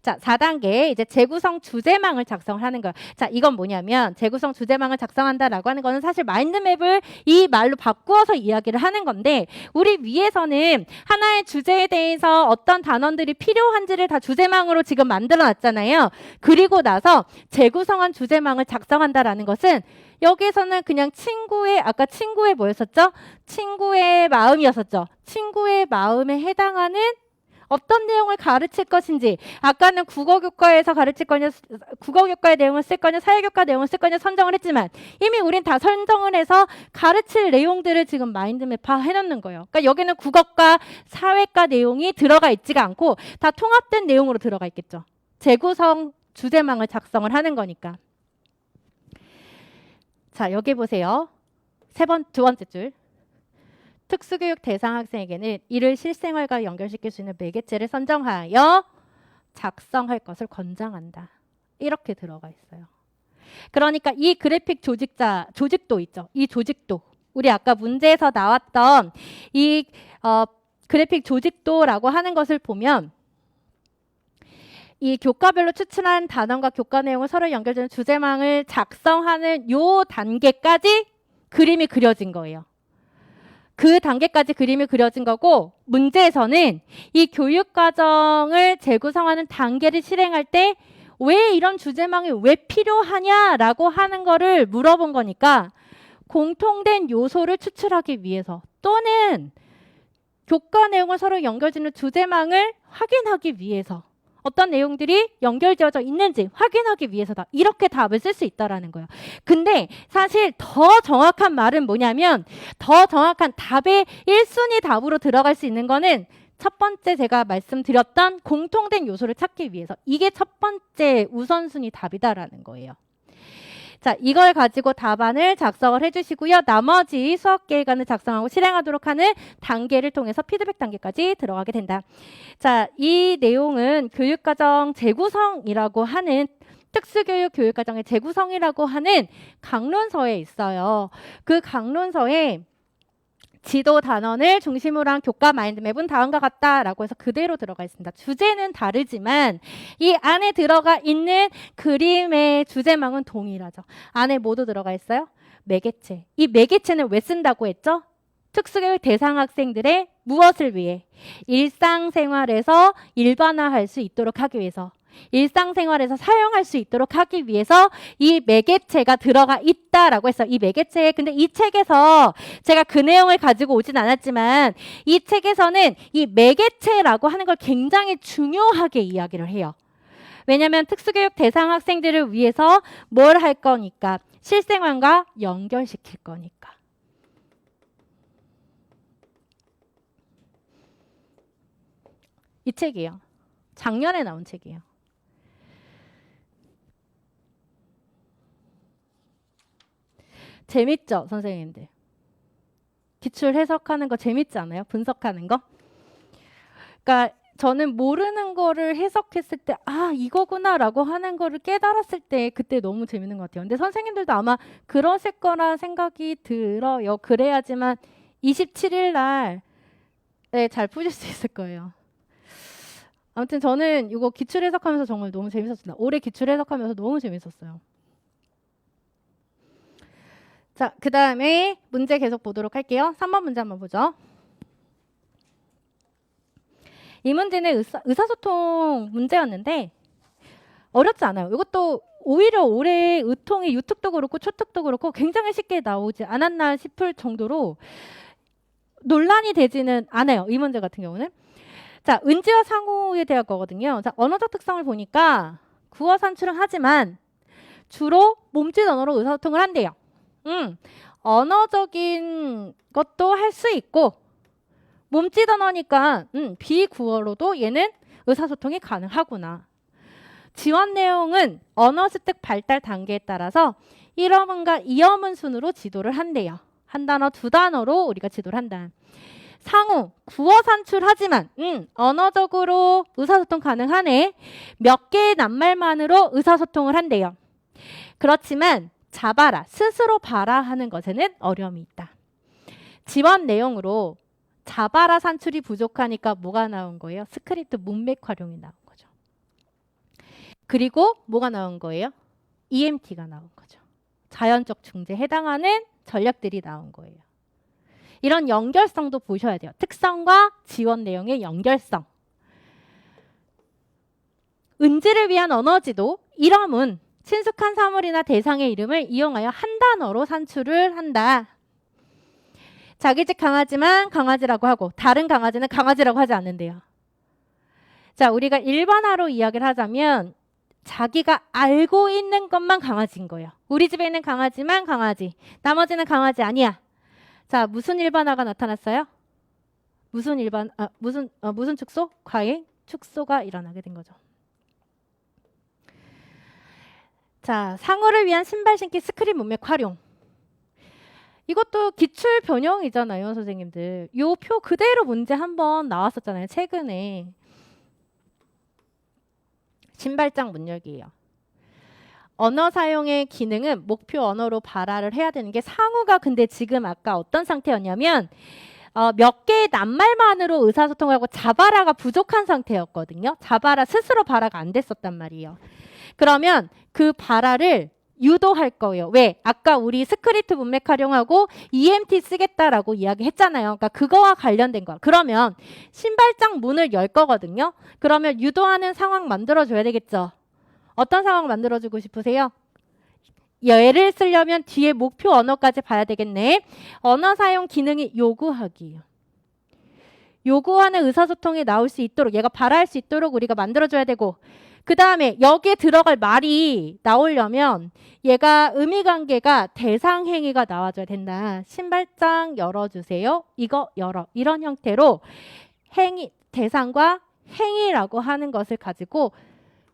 Speaker 1: 자, 4단계 이제 재구성 주제망을 작성을 하는 거예요. 자, 이건 뭐냐면 재구성 주제망을 작성한다라고 하는 거는 사실 마인드맵을 이 말로 바꾸어서 이야기를 하는 건데 우리 위에서는 하나의 주제에 대해서 어떤 단원들이 필요한지를 다 주제망으로 지금 만들어 놨잖아요. 그리고 나서 재구성한 주제망을 작성한다라는 것은 여기서는 그냥 친구의 아까 친구의 뭐였었죠? 친구의 마음이었었죠. 친구의 마음에 해당하는 어떤 내용을 가르칠 것인지 아까는 국어교과에서 가르칠 거냐 국어교과의 내용을 쓸 거냐 사회교과 내용을 쓸 거냐 선정을 했지만 이미 우린 다 선정을 해서 가르칠 내용들을 지금 마인드맵화 해놓는 거예요. 그러니까 여기는 국어과 사회과 내용이 들어가 있지가 않고 다 통합된 내용으로 들어가 있겠죠. 재구성 주제망을 작성을 하는 거니까. 자, 여기 보세요. 두 번째 줄. 특수교육 대상 학생에게는 이를 실생활과 연결시킬 수 있는 매개체를 선정하여 작성할 것을 권장한다. 이렇게 들어가 있어요. 그러니까 이 그래픽 조직도 있죠. 이 조직도. 우리 아까 문제에서 나왔던 이 그래픽 조직도라고 하는 것을 보면 이 교과별로 추출한 단원과 교과 내용을 서로 연결되는 주제망을 작성하는 요 단계까지 그림이 그려진 거예요. 그 단계까지 그림이 그려진 거고 문제에서는 이 교육과정을 재구성하는 단계를 실행할 때 왜 이런 주제망이 왜 필요하냐라고 하는 거를 물어본 거니까 공통된 요소를 추출하기 위해서 또는 교과 내용을 서로 연결짓는 주제망을 확인하기 위해서 어떤 내용들이 연결되어져 있는지 확인하기 위해서다. 이렇게 답을 쓸 수 있다라는 거예요. 근데 사실 더 정확한 말은 뭐냐면 더 정확한 답의 1순위 답으로 들어갈 수 있는 거는 첫 번째 제가 말씀드렸던 공통된 요소를 찾기 위해서 이게 첫 번째 우선순위 답이다라는 거예요. 자, 이걸 가지고 답안을 작성을 해주시고요. 나머지 수업 계획안을 작성하고 실행하도록 하는 단계를 통해서 피드백 단계까지 들어가게 된다. 자, 이 내용은 교육과정 재구성이라고 하는 특수교육 교육과정의 재구성이라고 하는 강론서에 있어요. 그 강론서에 지도 단원을 중심으로 한 교과 마인드맵은 다음과 같다라고 해서 그대로 들어가 있습니다. 주제는 다르지만 이 안에 들어가 있는 그림의 주제망은 동일하죠. 안에 모두 들어가 있어요. 매개체. 이 매개체는 왜 쓴다고 했죠? 특수교육 대상 학생들의 무엇을 위해? 일상생활에서 일반화할 수 있도록 하기 위해서. 일상생활에서 사용할 수 있도록 하기 위해서 이 매개체가 들어가 있다라고 했어요. 이 매개체. 근데 이 책에서 제가 그 내용을 가지고 오진 않았지만 이 책에서는 이 매개체라고 하는 걸 굉장히 중요하게 이야기를 해요. 왜냐하면 특수교육 대상 학생들을 위해서 뭘 할 거니까 실생활과 연결시킬 거니까. 이 책이에요. 작년에 나온 책이에요. 재밌죠, 선생님들? 기출 해석하는 거 재밌지 않아요? 분석하는 거? 그러니까 저는 모르는 거를 해석했을 때 아, 이거구나라고 하는 거를 깨달았을 때 그때 너무 재밌는 것 같아요. 근데 선생님들도 아마 그러실 거라 생각이 들어요. 그래야지만 27일 날 네, 잘 푸실 수 있을 거예요. 아무튼 저는 이거 기출 해석하면서 정말 너무 재밌었습니다. 올해 기출 해석하면서 너무 재밌었어요. 자, 그 다음에 문제 계속 보도록 할게요. 3번 문제 한번 보죠. 이 문제는 의사소통 문제였는데 어렵지 않아요. 이것도 오히려 올해 의통이 유특도 그렇고 초특도 그렇고 굉장히 쉽게 나오지 않았나 싶을 정도로 논란이 되지는 않아요. 이 문제 같은 경우는. 자, 은지와 상호에 대한 거거든요. 자, 언어적 특성을 보니까 구어 산출은 하지만 주로 몸짓 언어로 의사소통을 한대요. 언어적인 것도 할 수 있고 몸짓 언어니까 비구어로도 얘는 의사소통이 가능하구나. 지원 내용은 언어 습득 발달 단계에 따라서 1어문과 2어문 순으로 지도를 한대요. 한 단어, 두 단어로 우리가 지도를 한다. 상호, 구어 산출하지만 언어적으로 의사소통 가능하네. 몇 개의 낱말만으로 의사소통을 한대요. 그렇지만 자바라, 스스로 봐라 하는 것에는 어려움이 있다. 지원 내용으로 자바라 산출이 부족하니까 뭐가 나온 거예요? 스크립트 문맥 활용이 나온 거죠. 그리고 뭐가 나온 거예요? EMT가 나온 거죠. 자연적 중재에 해당하는 전략들이 나온 거예요. 이런 연결성도 보셔야 돼요. 특성과 지원 내용의 연결성. 은지를 위한 언어지도 1어문, 친숙한 사물이나 대상의 이름을 이용하여 한 단어로 산출을 한다. 자기 집 강아지만 강아지라고 하고 다른 강아지는 강아지라고 하지 않는데요. 자, 우리가 일반화로 이야기를 하자면 자기가 알고 있는 것만 강아지인 거예요. 우리 집에 있는 강아지만 강아지, 나머지는 강아지 아니야. 자, 무슨 일반화가 나타났어요? 무슨 축소? 과잉 축소가 일어나게 된 거죠. 자, 상어를 위한 신발 신기 스크립 문맥 활용. 이것도 기출 변형이잖아요, 선생님들. 요 표 그대로 문제 한번 나왔었잖아요, 최근에. 신발장 문 열기예요. 언어 사용의 기능은 목표 언어로 발화를 해야 되는 게 상호가 근데 지금 아까 어떤 상태였냐면 몇 개의 낱말만으로 의사소통하고 자바라가 부족한 상태였거든요. 자바라 스스로 발화가 안 됐었단 말이에요. 그러면 그 발화를 유도할 거예요. 왜? 아까 우리 스크립트 문맥 활용하고 EMT 쓰겠다라고 이야기했잖아요. 그러니까 그거와 관련된 거야. 그러면 신발장 문을 열 거거든요. 그러면 유도하는 상황 만들어줘야 되겠죠. 어떤 상황 만들어주고 싶으세요? 얘를 쓰려면 뒤에 목표 언어까지 봐야 되겠네. 언어 사용 기능이 요구하기예요. 요구하는 의사소통이 나올 수 있도록, 얘가 발화할 수 있도록 우리가 만들어줘야 되고, 그 다음에 여기에 들어갈 말이 나오려면 얘가 의미관계가 대상행위가 나와줘야 된다. 신발장 열어주세요. 이거 열어. 이런 형태로 행위, 대상과 행위라고 하는 것을 가지고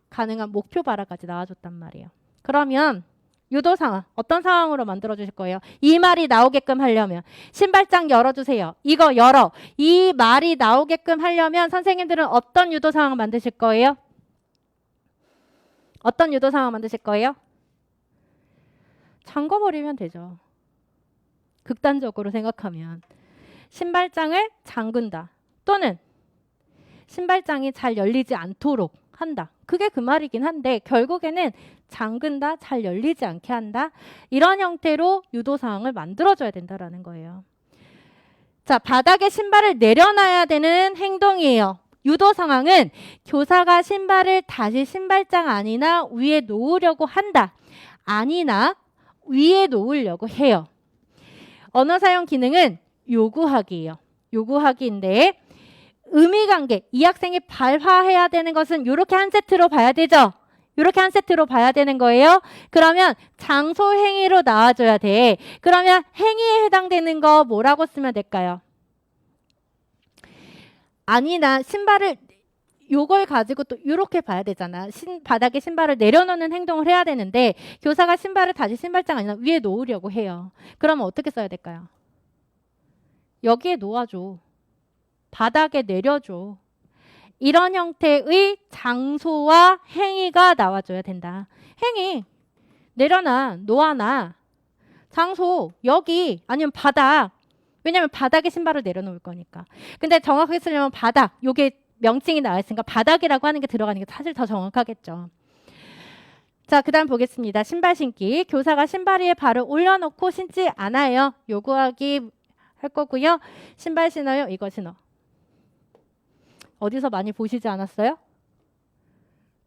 Speaker 1: 가능한 목표 발화까지 나와줬단 말이에요. 그러면 유도 상황, 어떤 상황으로 만들어주실 거예요? 이 말이 나오게끔 하려면 신발장 열어주세요. 이거 열어. 이 말이 나오게끔 하려면 선생님들은 어떤 유도 상황 만드실 거예요? 어떤 유도 상황 만드실 거예요? 잠궈버리면 되죠. 극단적으로 생각하면 신발장을 잠근다. 또는 신발장이 잘 열리지 않도록 한다. 그게 그 말이긴 한데 결국에는 잠근다, 잘 열리지 않게 한다. 이런 형태로 유도 상황을 만들어줘야 된다라는 거예요. 자, 바닥에 신발을 내려놔야 되는 행동이에요. 유도 상황은 교사가 신발을 다시 신발장 안이나 위에 놓으려고 한다. 아니나 위에 놓으려고 해요. 언어 사용 기능은 요구하기예요. 요구하기인데 의미관계, 이 학생이 발화해야 되는 것은 이렇게 한 세트로 봐야 되죠. 이렇게 한 세트로 봐야 되는 거예요. 그러면 장소 행위로 나와줘야 돼. 그러면 행위에 해당되는 거 뭐라고 쓰면 될까요? 아니나 신발을 요걸 가지고 또 이렇게 봐야 되잖아. 바닥에 신발을 내려놓는 행동을 해야 되는데 교사가 신발을 다시 신발장 아니라 위에 놓으려고 해요. 그러면 어떻게 써야 될까요? 여기에 놓아줘. 바닥에 내려줘. 이런 형태의 장소와 행위가 나와줘야 된다. 행위, 내려놔, 놓아놔. 장소, 여기, 아니면 바닥. 왜냐면 바닥에 신발을 내려놓을 거니까. 근데 정확하게 쓰려면 바닥, 요게 명칭이 나와 있으니까 바닥이라고 하는 게 들어가는 게 사실 더 정확하겠죠. 자, 그 다음 보겠습니다. 신발 신기. 교사가 신발 위에 발을 올려놓고 신지 않아요. 요구하기 할 거고요. 신발 신어요. 이거 신어. 어디서 많이 보시지 않았어요?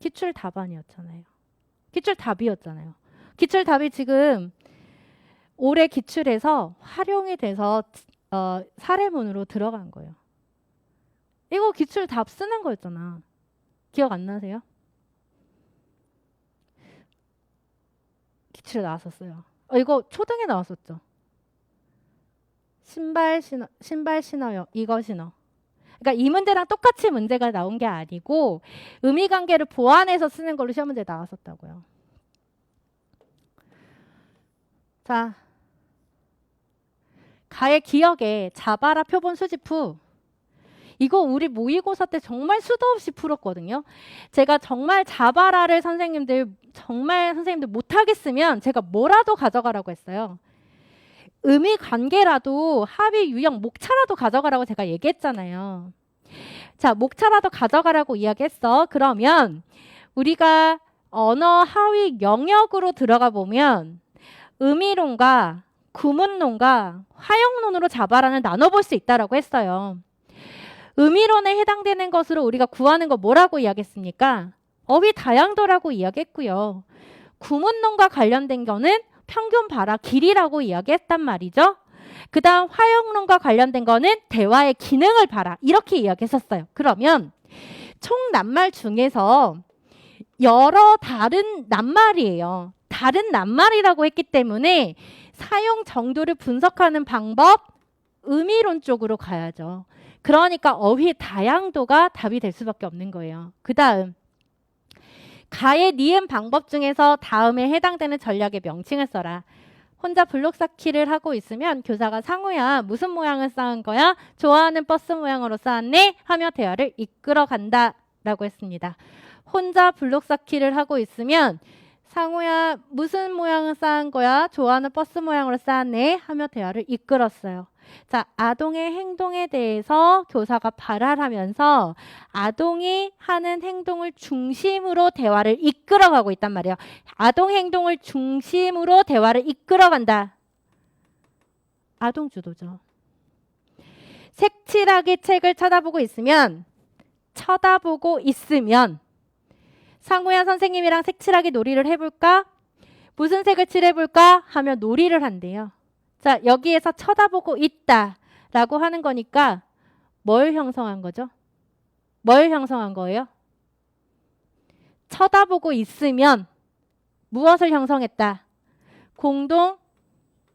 Speaker 1: 기출답안이었잖아요. 기출답이었잖아요. 기출답이 지금 올해 기출에서 활용이 돼서 사례문으로 들어간 거예요. 이거 기출답 쓰는 거였잖아. 기억 안 나세요? 기출에 나왔었어요. 이거 초등에 나왔었죠. 신발 신어요. 이거 신어. 그러니까 이 문제랑 똑같이 문제가 나온 게 아니고 의미관계를 보완해서 쓰는 걸로 시험 문제 나왔었다고요. 자, 가의 기억에 자바라 표본 수집 후 이거 우리 모의고사 때 정말 수도 없이 풀었거든요. 제가 정말 자바라를 선생님들 못하겠으면 제가 뭐라도 가져가라고 했어요. 의미 관계라도 합의, 유형, 목차라도 가져가라고 제가 얘기했잖아요. 자, 목차라도 가져가라고 이야기했어. 그러면 우리가 언어 하위 영역으로 들어가 보면 의미론과 구문론과 화형론으로 자바라를 나눠볼 수 있다라고 했어요. 의미론에 해당되는 것으로 우리가 구하는 거 뭐라고 이야기했습니까? 어휘 다양도라고 이야기했고요. 구문론과 관련된 거는 평균 발화 길이라고 이야기했단 말이죠. 그 다음 화형론과 관련된 거는 대화의 기능을 봐라. 이렇게 이야기했었어요. 그러면 총 낱말 중에서 여러 다른 낱말이에요. 다른 낱말이라고 했기 때문에 사용 정도를 분석하는 방법, 의미론 쪽으로 가야죠. 그러니까 어휘 다양도가 답이 될 수밖에 없는 거예요. 그 다음 가의 니은 방법 중에서 다음에 해당되는 전략의 명칭을 써라. 혼자 블록 쌓기를 하고 있으면 교사가 상우야 무슨 모양을 쌓은 거야? 좋아하는 버스 모양으로 쌓았네? 하며 대화를 이끌어 간다 라고 했습니다. 혼자 블록 쌓기를 하고 있으면 상우야 무슨 모양을 쌓은 거야? 좋아하는 버스 모양으로 쌓았네? 하며 대화를 이끌었어요. 자, 아동의 행동에 대해서 교사가 발화하면서 아동이 하는 행동을 중심으로 대화를 이끌어가고 있단 말이에요. 아동 행동을 중심으로 대화를 이끌어간다. 아동 주도죠. 색칠하기 책을 쳐다보고 있으면 상우야 선생님이랑 색칠하기 놀이를 해볼까? 무슨 색을 칠해볼까? 하며 놀이를 한대요. 자, 여기에서 쳐다보고 있다라고 하는 거니까 뭘 형성한 거죠? 뭘 형성한 거예요? 쳐다보고 있으면 무엇을 형성했다? 공동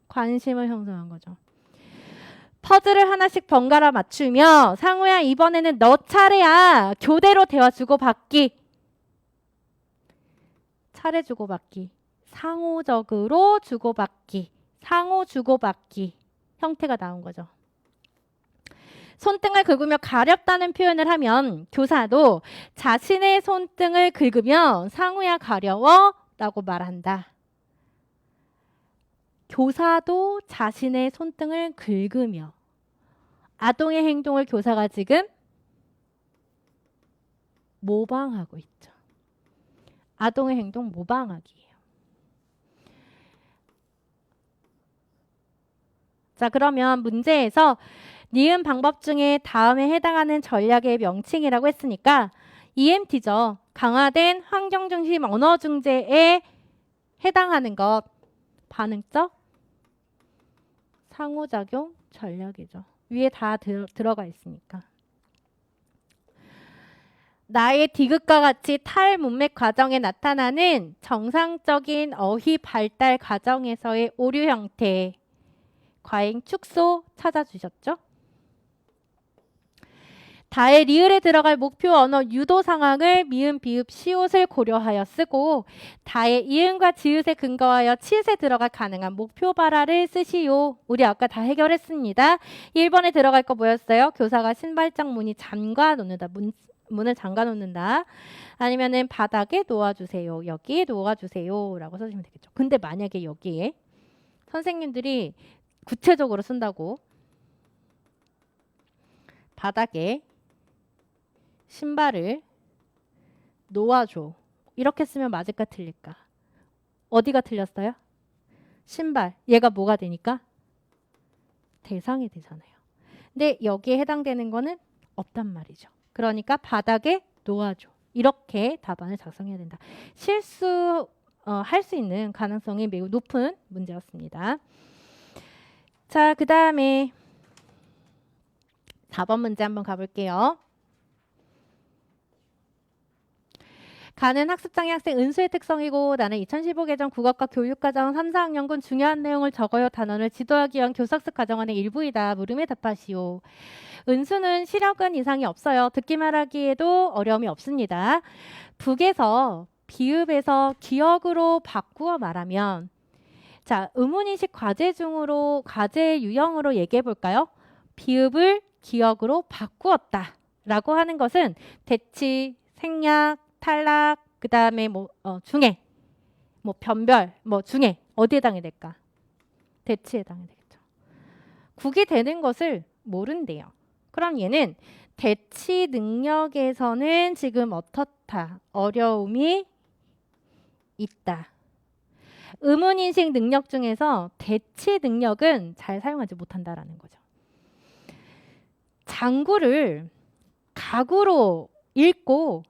Speaker 1: 관심을 형성한 거죠. 퍼즐을 하나씩 번갈아 맞추며 상우야 이번에는 너 차례야. 교대로 대화 주고받기. 차례 주고받기. 상호적으로 주고받기. 상호 주고받기 형태가 나온 거죠. 손등을 긁으며 가렵다는 표현을 하면 교사도 자신의 손등을 긁으며 상우야 가려워 라고 말한다. 교사도 자신의 손등을 긁으며 아동의 행동을 교사가 지금 모방하고 있죠. 아동의 행동 모방하기예요. 자, 그러면 문제에서 니은 방법 중에 다음에 해당하는 전략의 명칭이라고 했으니까 EMT죠. 강화된 환경중심 언어중재에 해당하는 것. 반응적 상호작용 전략이죠. 위에 다 들어가 있으니까. 나의 디귿과 같이 탈문맥 과정에 나타나는 정상적인 어휘 발달 과정에서의 오류 형태. 과잉 축소 찾아주셨죠? 다의 리을에 들어갈 목표 언어 유도 상황을 미음, 비읍, 시옷을 고려하여 쓰고 다의 이음과 지읒에 근거하여 치읒에 들어갈 가능한 목표 발화를 쓰시오. 우리 아까 다 해결했습니다. 1번에 들어갈 거 뭐였어요? 교사가 신발장 문이 잠가 놓는다. 문을 잠가 놓는다. 아니면은 바닥에 놓아주세요. 여기에 놓아주세요. 라고 써주시면 되겠죠. 근데 만약에 여기에 선생님들이 구체적으로 쓴다고 바닥에 신발을 놓아줘. 이렇게 쓰면 맞을까 틀릴까? 어디가 틀렸어요? 신발. 얘가 뭐가 되니까? 대상이 되잖아요. 근데 여기에 해당되는 거는 없단 말이죠. 그러니까 바닥에 놓아줘. 이렇게 답안을 작성해야 된다. 할 수 있는 가능성이 매우 높은 문제였습니다. 자, 그 다음에 4번 문제 한번 가볼게요. 가는 학습장애 학생 은수의 특성이고 나는 2015 개정 국어과 교육과정 3, 4학년군 중요한 내용을 적어요 단원을 지도하기 위한 교사학습 과정안의 일부이다. 물음에 답하시오. 은수는 시력은 이상이 없어요. 듣기만 하기에도 어려움이 없습니다. 북에서 비읍에서 기억으로 바꾸어 말하면 자, 의문인식 과제 중으로 과제 유형으로 얘기해 볼까요? 비읍을 기억으로 바꾸었다 라고 하는 것은 대치, 생략, 탈락, 그 다음에 중에, 변별, 중에 어디에 해당이 될까? 대치에 해당이 되겠죠. 국이 되는 것을 모른대요. 그럼 얘는 대치 능력에서는 지금 어떻다? 어려움이 있다. 의문인식 능력 중에서 대치 능력은 잘 사용하지 못한다라는 거죠. 장구를 각으로 읽고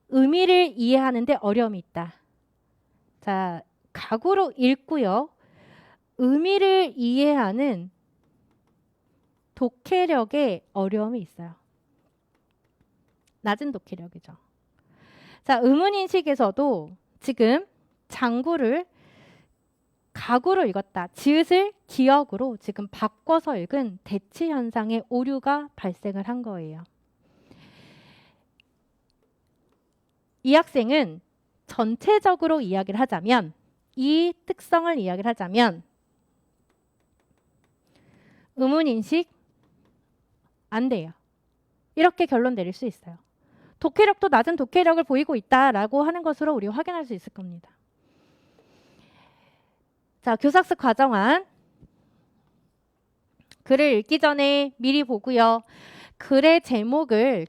Speaker 1: 의미를 이해하는데 어려움이 있다. 자, 각으로 읽고요. 의미를 이해하는 독해력에 어려움이 있어요. 낮은 독해력이죠. 자, 의문인식에서도 지금 장구를 각으로 읽었다. 지읒을 기억으로 지금 바꿔서 읽은 대치 현상의 오류가 발생을 한 거예요. 이 학생은 전체적으로 이야기를 하자면 이 특성을 이야기를 하자면 의문인식 안 돼요. 이렇게 결론 내릴 수 있어요. 독해력도 낮은 독해력을 보이고 있다라고 하는 것으로 우리가 확인할 수 있을 겁니다. 자, 교사학습 과정안. 글을 읽기 전에 미리 보고요. 글의 제목을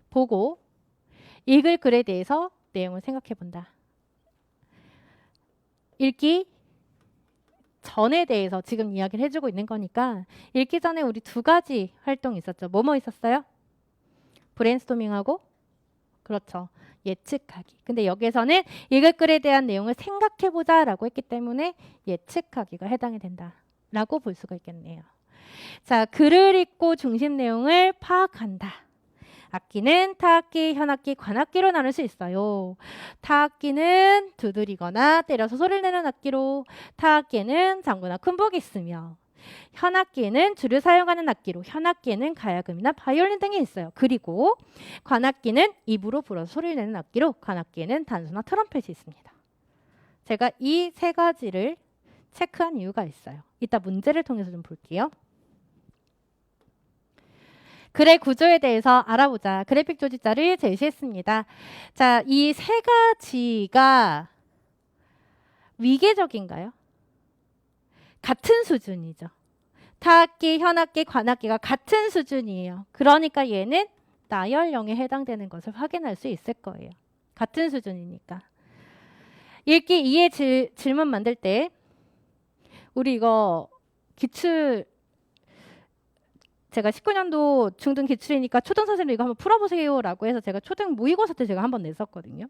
Speaker 1: 보고 읽을 글에 대해서 내용을 생각해 본다. 읽기 전에 대해서 지금 이야기를 해주고 있는 거니까 읽기 전에 우리 두 가지 활동이 있었죠. 뭐뭐 있었어요? 브레인스토밍하고 그렇죠. 예측하기. 근데 여기에서는 읽을 글에 대한 내용을 생각해보자 라고 했기 때문에 예측하기가 해당이 된다라고 볼 수가 있겠네요. 자, 글을 읽고 중심 내용을 파악한다. 악기는 타악기, 현악기, 관악기로 나눌 수 있어요. 타악기는 두드리거나 때려서 소리를 내는 악기로, 타악기에는 장구나 큰 북이 있으며 현악기에는 줄을 사용하는 악기로 현악기에는 가야금이나 바이올린 등이 있어요. 그리고 관악기는 입으로 불어서 소리를 내는 악기로 관악기에는 단수나 트럼펫이 있습니다. 제가 이 세 가지를 체크한 이유가 있어요. 이따 문제를 통해서 좀 볼게요. 글의 구조에 대해서 알아보자. 그래픽 조직자를 제시했습니다. 자, 이 세 가지가 위계적인가요? 같은 수준이죠. 타악기, 현악기, 관악기가 같은 수준이에요. 그러니까 얘는 나열형에 해당되는 것을 확인할 수 있을 거예요. 같은 수준이니까. 읽기 이해 질문 만들 때 우리 이거 기출 제가 19년도 중등 기출이니까 초등 선생님 이거 한번 풀어보세요 라고 해서 제가 초등 모의고사 때 제가 한번 냈었거든요.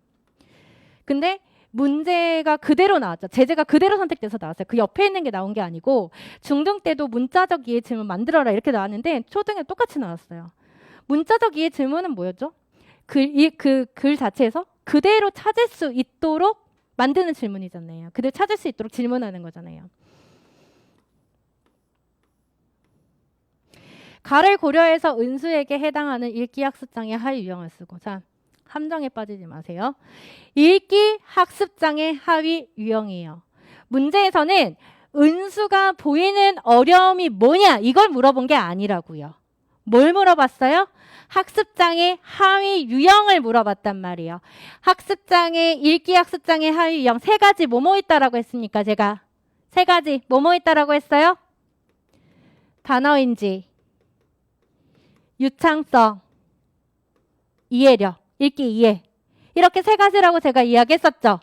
Speaker 1: 근데 문제가 그대로 나왔죠. 제재가 그대로 선택돼서 나왔어요. 그 옆에 있는 게 나온 게 아니고 중등 때도 문자적 이해 질문 만들어라 이렇게 나왔는데 초등에 똑같이 나왔어요. 문자적 이해 질문은 뭐였죠? 그 글 자체에서 그대로 찾을 수 있도록 만드는 질문이잖아요. 그대로 찾을 수 있도록 질문하는 거잖아요. 가를 고려해서 은수에게 해당하는 읽기 학습장애 하위 유형을 쓰고 자 함정에 빠지지 마세요. 읽기 학습장애 하위 유형이에요. 문제에서는 은수가 보이는 어려움이 뭐냐 이걸 물어본 게 아니라고요. 뭘 물어봤어요? 학습장애 하위 유형을 물어봤단 말이에요. 학습장애, 읽기 학습장애 하위 유형 세 가지 뭐뭐 있다라고 했습니까? 제가 세 가지 뭐뭐 있다라고 했어요? 단어인지 유창성, 이해력, 읽기 이해. 이렇게 세 가지라고 제가 이야기했었죠.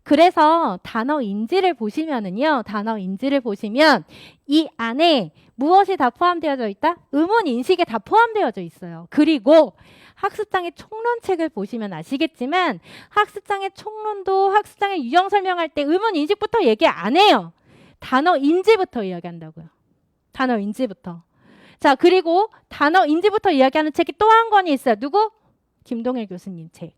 Speaker 1: 그래서 단어 인지를 보시면은요. 단어 인지를 보시면 이 안에 무엇이 다 포함되어져 있다? 의문 인식에 다 포함되어져 있어요. 그리고 학습장의 총론책을 보시면 아시겠지만 학습장의 총론도 학습장의 유형 설명할 때 의문 인식부터 얘기 안 해요. 단어 인지부터 이야기한다고요. 단어 인지부터. 자, 그리고 단어 인지부터 이야기하는 책이 또 한 권이 있어요. 누구? 김동일 교수님 책.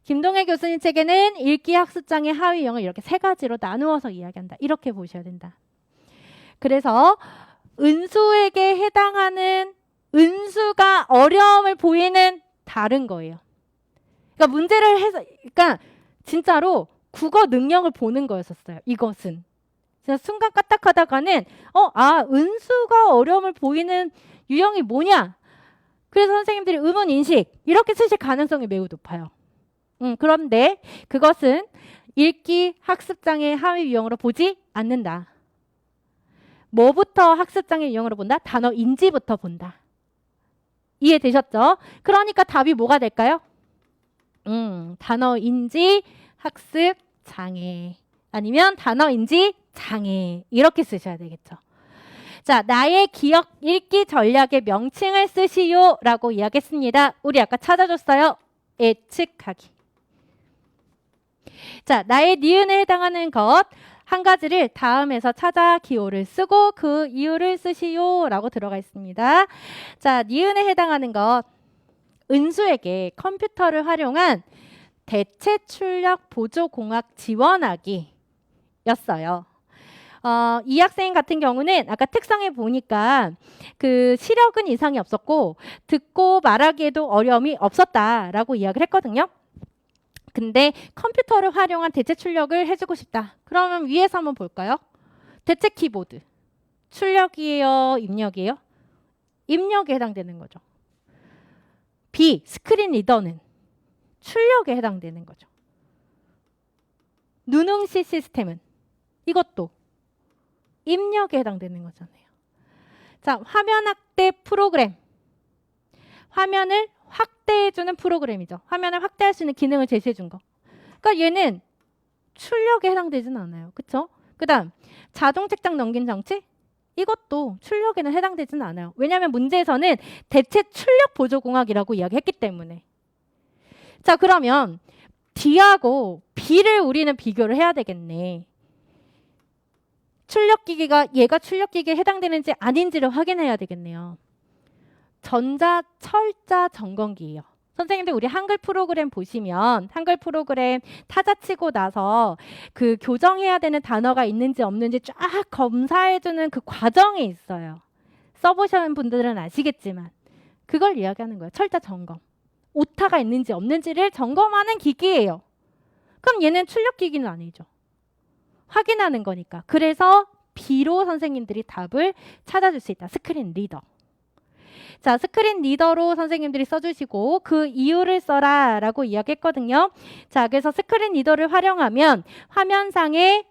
Speaker 1: 김동일 교수님 책에는 읽기 학습장의 하위 유형을 이렇게 세 가지로 나누어서 이야기한다. 이렇게 보셔야 된다. 그래서 은수에게 해당하는 은수가 어려움을 보이는 다른 거예요. 그러니까 문제를 해서, 그러니까 진짜로 국어 능력을 보는 거였었어요. 이것은. 그래서 순간 까딱하다가는 은수가 어려움을 보이는 유형이 뭐냐? 그래서 선생님들이 의문 인식 이렇게 쓰실 가능성이 매우 높아요. 그런데 그것은 읽기 학습장의 하위 유형으로 보지 않는다. 뭐부터 학습장의 유형으로 본다? 단어 인지부터 본다. 이해되셨죠? 그러니까 답이 뭐가 될까요? 단어 인지 학습 장애 아니면 단어 인지 장애 이렇게 쓰셔야 되겠죠. 자, 나의 기억 읽기 전략의 명칭을 쓰시오 라고 이야기했습니다. 우리 아까 찾아줬어요. 예측하기. 자, 나의 니은에 해당하는 것 한 가지를 다음에서 찾아 기호를 쓰고 그 이유를 쓰시오 라고 들어가 있습니다. 자, 니은에 해당하는 것 은수에게 컴퓨터를 활용한 대체 출력 보조공학 지원하기 였어요. 이 학생 같은 경우는 아까 특성에 보니까 그 시력은 이상이 없었고 듣고 말하기에도 어려움이 없었다라고 이야기를 했거든요. 근데 컴퓨터를 활용한 대체 출력을 해주고 싶다. 그러면 위에서 한번 볼까요? 대체 키보드. 출력이에요? 입력이에요? 입력에 해당되는 거죠. B. 스크린 리더는 출력에 해당되는 거죠. 누능시 시스템은 이것도 입력에 해당되는 거잖아요. 자, 화면 확대 프로그램. 화면을 확대해주는 프로그램이죠. 화면을 확대할 수 있는 기능을 제시해 준 거. 그러니까 얘는 출력에 해당되지는 않아요. 그렇죠? 그 다음 자동 책장 넘긴 장치. 이것도 출력에는 해당되지는 않아요. 왜냐하면 문제에서는 대체 출력 보조공학이라고 이야기했기 때문에. 자, 그러면 D하고 B를 우리는 비교를 해야 되겠네. 출력기기가 얘가 출력기기에 해당되는지 아닌지를 확인해야 되겠네요. 전자, 철자, 점검기예요. 선생님들 우리 한글 프로그램 보시면 한글 프로그램 타자 치고 나서 그 교정해야 되는 단어가 있는지 없는지 쫙 검사해주는 그 과정이 있어요. 써보신 분들은 아시겠지만 그걸 이야기하는 거예요. 철자 점검. 오타가 있는지 없는지를 점검하는 기기예요. 그럼 얘는 출력기기는 아니죠. 확인하는 거니까. 그래서 B로 선생님들이 답을 찾아줄 수 있다. 스크린 리더. 자, 스크린 리더로 선생님들이 써주시고 그 이유를 써라 라고 이야기했거든요. 자, 그래서 스크린 리더를 활용하면 화면상에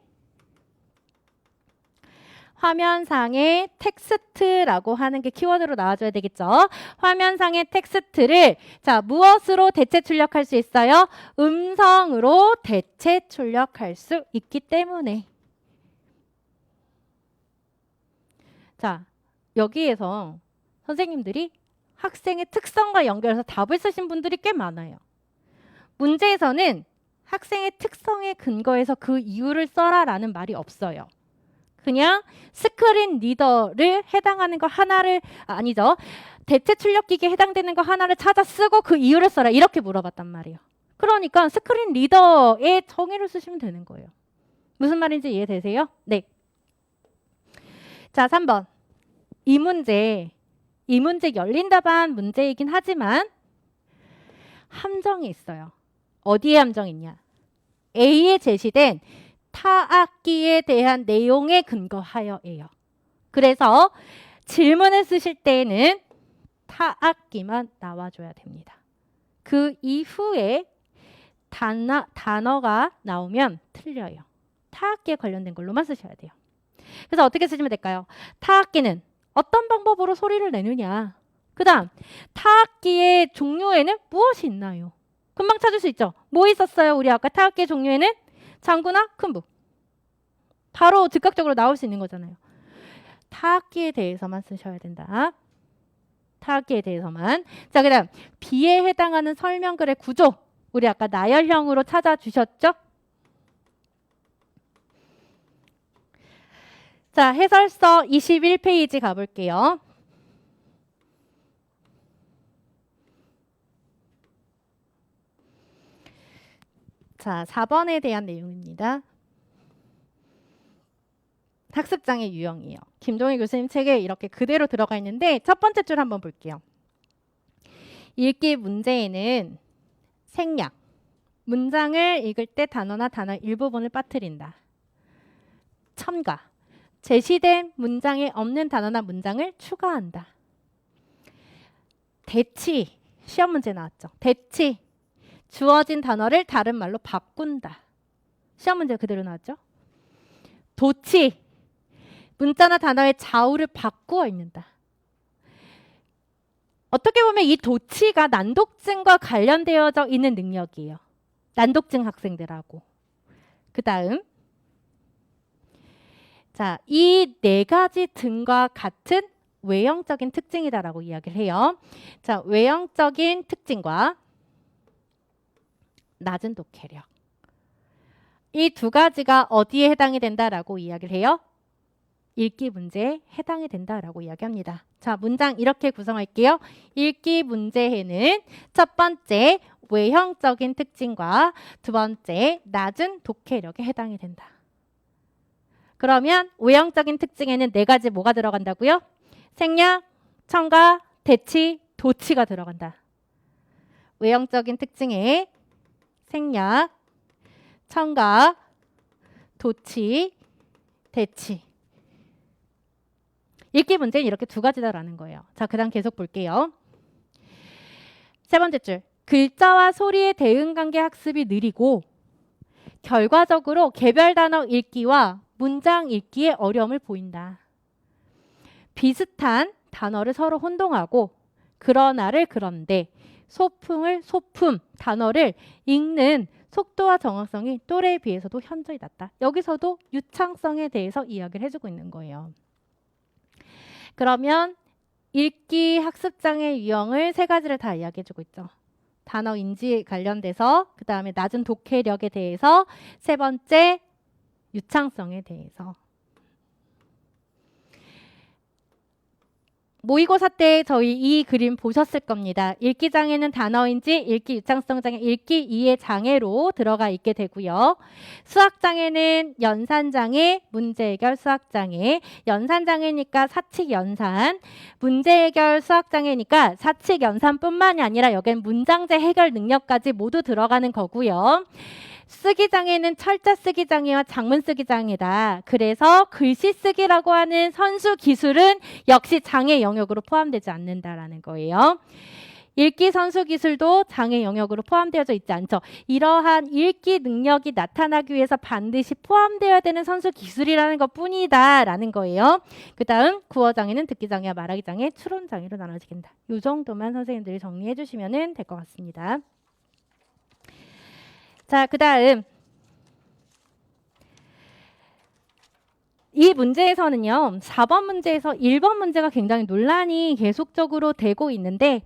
Speaker 1: 텍스트라고 하는 게 키워드로 나와줘야 되겠죠. 화면상의 텍스트를 자, 무엇으로 대체 출력할 수 있어요? 음성으로 대체 출력할 수 있기 때문에. 자, 여기에서 선생님들이 학생의 특성과 연결해서 답을 쓰신 분들이 꽤 많아요. 문제에서는 학생의 특성에 근거해서 그 이유를 써라라는 말이 없어요. 그냥 스크린 리더를 해당하는 거 하나를 아니죠. 대체 출력기기에 해당되는 거 하나를 찾아 쓰고 그 이유를 써라 이렇게 물어봤단 말이에요. 그러니까 스크린 리더의 정의를 쓰시면 되는 거예요. 무슨 말인지 이해되세요? 네. 자, 3번. 이 문제 열린 답안 문제이긴 하지만 함정이 있어요. 어디에 함정이 있냐? A에 제시된 타악기에 대한 내용에 근거하여예요. 그래서 질문을 쓰실 때에는 타악기만 나와줘야 됩니다. 그 이후에 단어가 나오면 틀려요. 타악기에 관련된 걸로만 쓰셔야 돼요. 그래서 어떻게 쓰시면 될까요? 타악기는 어떤 방법으로 소리를 내느냐? 그 다음 타악기의 종류에는 무엇이 있나요? 금방 찾을 수 있죠. 뭐 있었어요? 우리 아까 타악기의 종류에는 장구나 큰부. 바로 즉각적으로 나올 수 있는 거잖아요. 타악기에 대해서만 쓰셔야 된다. 타악기에 대해서만. 자, 그 다음 B에 해당하는 설명글의 구조. 우리 아까 나열형으로 찾아주셨죠? 자, 해설서 21페이지 가볼게요. 자, 4번에 대한 내용입니다. 학습장애 유형이에요. 김동희 교수님 책에 이렇게 그대로 들어가 있는데 첫 번째 줄 한번 볼게요. 읽기 문제에는 생략, 문장을 읽을 때 단어나 단어 일부분을 빠뜨린다. 첨가, 제시된 문장에 없는 단어나 문장을 추가한다. 대치, 시험 문제 나왔죠. 대치, 주어진 단어를 다른 말로 바꾼다. 시험 문제 그대로 나왔죠. 도치, 문자나 단어의 좌우를 바꾸어 읽는다. 어떻게 보면 이 도치가 난독증과 관련되어져 있는 능력이에요. 난독증 학생들하고. 그 다음 자, 이 네 가지 등과 같은 외형적인 특징이다라고 이야기를 해요. 자, 외형적인 특징과 낮은 독해력. 이 두 가지가 어디에 해당이 된다라고 이야기를 해요? 읽기 문제에 해당이 된다라고 이야기합니다. 자, 문장 이렇게 구성할게요. 읽기 문제에는 첫 번째 외형적인 특징과 두 번째 낮은 독해력에 해당이 된다. 그러면 외형적인 특징에는 네 가지 뭐가 들어간다고요? 생략, 첨가, 대치, 도치가 들어간다. 외형적인 특징에 생략, 첨가, 도치, 대치. 읽기 문제는 이렇게 두 가지다라는 거예요. 자, 그 다음 계속 볼게요. 세 번째 줄. 글자와 소리의 대응관계 학습이 느리고 결과적으로 개별 단어 읽기와 문장 읽기에 어려움을 보인다. 비슷한 단어를 서로 혼동하고 그러나를 그런데 소풍을 소품, 단어를 읽는 속도와 정확성이 또래에 비해서도 현저히 낮다. 여기서도 유창성에 대해서 이야기를 해주고 있는 거예요. 그러면 읽기 학습장애 유형을 세 가지를 다 이야기해주고 있죠. 단어 인지 관련돼서, 그 다음에 낮은 독해력에 대해서, 세 번째 유창성에 대해서. 모의고사 때 저희 이 그림 보셨을 겁니다. 읽기 장애는 단어인지 읽기 유창성 장애, 읽기 이해 장애로 들어가 있게 되고요. 수학 장애는 연산 장애, 문제 해결 수학 장애, 연산 장애니까 사칙 연산, 문제 해결 수학 장애니까 사칙 연산뿐만이 아니라 여기엔 문장제 해결 능력까지 모두 들어가는 거고요. 쓰기 장애는 철자 쓰기 장애와 장문 쓰기 장애다. 그래서 글씨 쓰기라고 하는 선수 기술은 역시 장애 영역으로 포함되지 않는다라는 거예요. 읽기 선수 기술도 장애 영역으로 포함되어져 있지 않죠. 이러한 읽기 능력이 나타나기 위해서 반드시 포함되어야 되는 선수 기술이라는 것뿐이다라는 거예요. 그 다음 구어 장애는 듣기 장애와 말하기 장애, 추론 장애로 나눠지겠다. 이 정도만 선생님들이 정리해 주시면 될 것 같습니다. 자, 그 다음 이 문제에서는요. 4번 문제에서 1번 문제가 굉장히 논란이 계속적으로 되고 있는데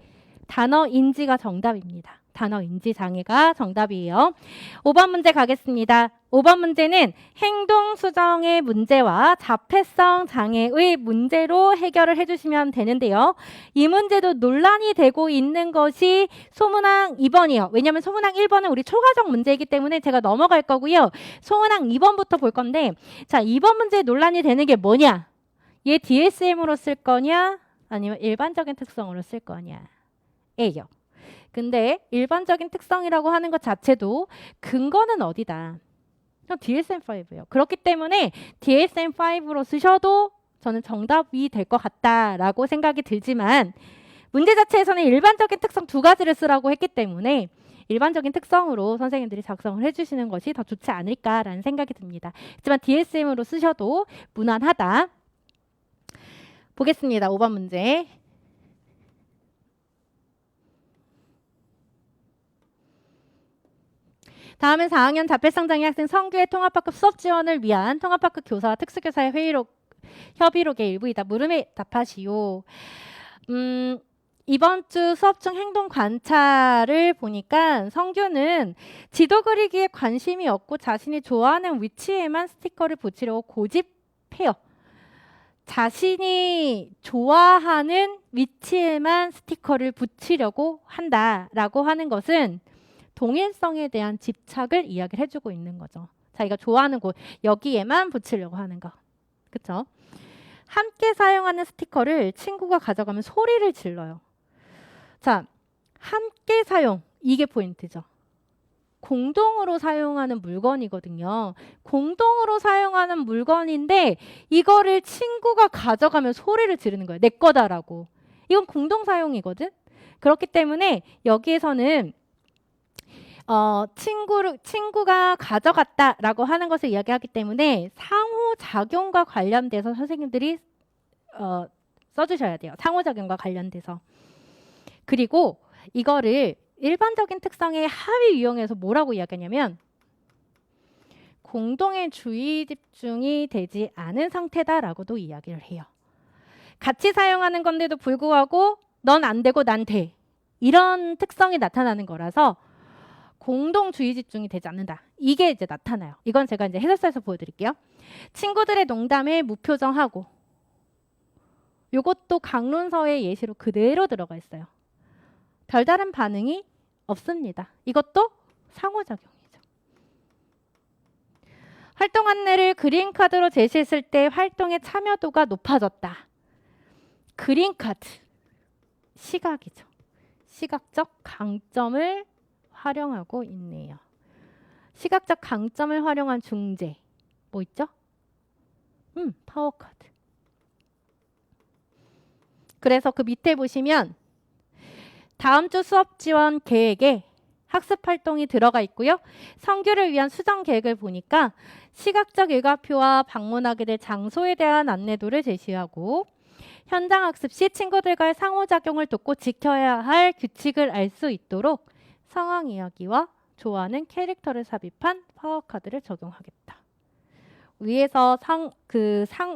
Speaker 1: 단어 인지가 정답입니다. 단어 인지 장애가 정답이에요. 5번 문제 가겠습니다. 5번 문제는 행동 수정의 문제와 자폐성 장애의 문제로 해결을 해주시면 되는데요. 이 문제도 논란이 되고 있는 것이 소문항 2번이에요. 왜냐하면 소문항 1번은 우리 초과적 문제이기 때문에 제가 넘어갈 거고요. 소문항 2번부터 볼 건데, 자, 2번 문제 논란이 되는 게 뭐냐? 얘 DSM으로 쓸 거냐? 아니면 일반적인 특성으로 쓸 거냐? 예요. 근데 일반적인 특성이라고 하는 것 자체도 근거는 어디다? DSM-5예요. 그렇기 때문에 DSM-5로 쓰셔도 저는 정답이 될 것 같다라고 생각이 들지만 문제 자체에서는 일반적인 특성 두 가지를 쓰라고 했기 때문에 일반적인 특성으로 선생님들이 작성을 해주시는 것이 더 좋지 않을까라는 생각이 듭니다. 하지만 DSM으로 쓰셔도 무난하다. 보겠습니다. 5번 문제. 다음은 4학년 자폐성 장애 학생 성교의 통합학급 수업 지원을 위한 통합학급 교사와 특수교사의 협의록의 일부이다. 물음에 답하시오. 이번 주 수업 중 행동 관찰을 보니까 성규는 지도 그리기에 관심이 없고 자신이 좋아하는 위치에만 스티커를 붙이려고 고집해요. 자신이 좋아하는 위치에만 스티커를 붙이려고 한다라고 하는 것은 동일성에 대한 집착을 이야기를 해주고 있는 거죠. 자기가 좋아하는 곳 여기에만 붙이려고 하는 거. 그렇죠? 함께 사용하는 스티커를 친구가 가져가면 소리를 질러요. 자, 함께 사용. 이게 포인트죠. 공동으로 사용하는 물건이거든요. 공동으로 사용하는 물건인데 이거를 친구가 가져가면 소리를 지르는 거예요. 내 거다라고. 이건 공동 사용이거든. 그렇기 때문에 여기에서는 친구가 가져갔다라고 하는 것을 이야기하기 때문에 상호작용과 관련돼서 선생님들이 써주셔야 돼요. 상호작용과 관련돼서. 그리고 이거를 일반적인 특성의 하위 유형에서 뭐라고 이야기하냐면 공동의 주의 집중이 되지 않은 상태다라고도 이야기를 해요. 같이 사용하는 건데도 불구하고 넌 안 되고 난 돼. 이런 특성이 나타나는 거라서 공동 주의 집중이 되지 않는다. 이게 이제 나타나요. 이건 제가 이제 해설사에서 보여드릴게요. 친구들의 농담에 무표정하고 이것도 강론서의 예시로 그대로 들어가 있어요. 별다른 반응이 없습니다. 이것도 상호작용이죠. 활동 안내를 그린카드로 제시했을 때 활동의 참여도가 높아졌다. 그린카드, 시각이죠. 시각적 강점을 활용하고 있네요. 시각적 강점을 활용한 중재. 뭐 있죠? 파워카드. 그래서 그 밑에 보시면 다음 주 수업 지원 계획에 학습 활동이 들어가 있고요. 성교를 위한 수정 계획을 보니까 시각적 일과표와 방문하게 될 장소에 대한 안내도를 제시하고 현장 학습 시 친구들과의 상호작용을 돕고 지켜야 할 규칙을 알 수 있도록 상황 이야기와 좋아하는 캐릭터를 삽입한 파워카드를 적용하겠다. 위에서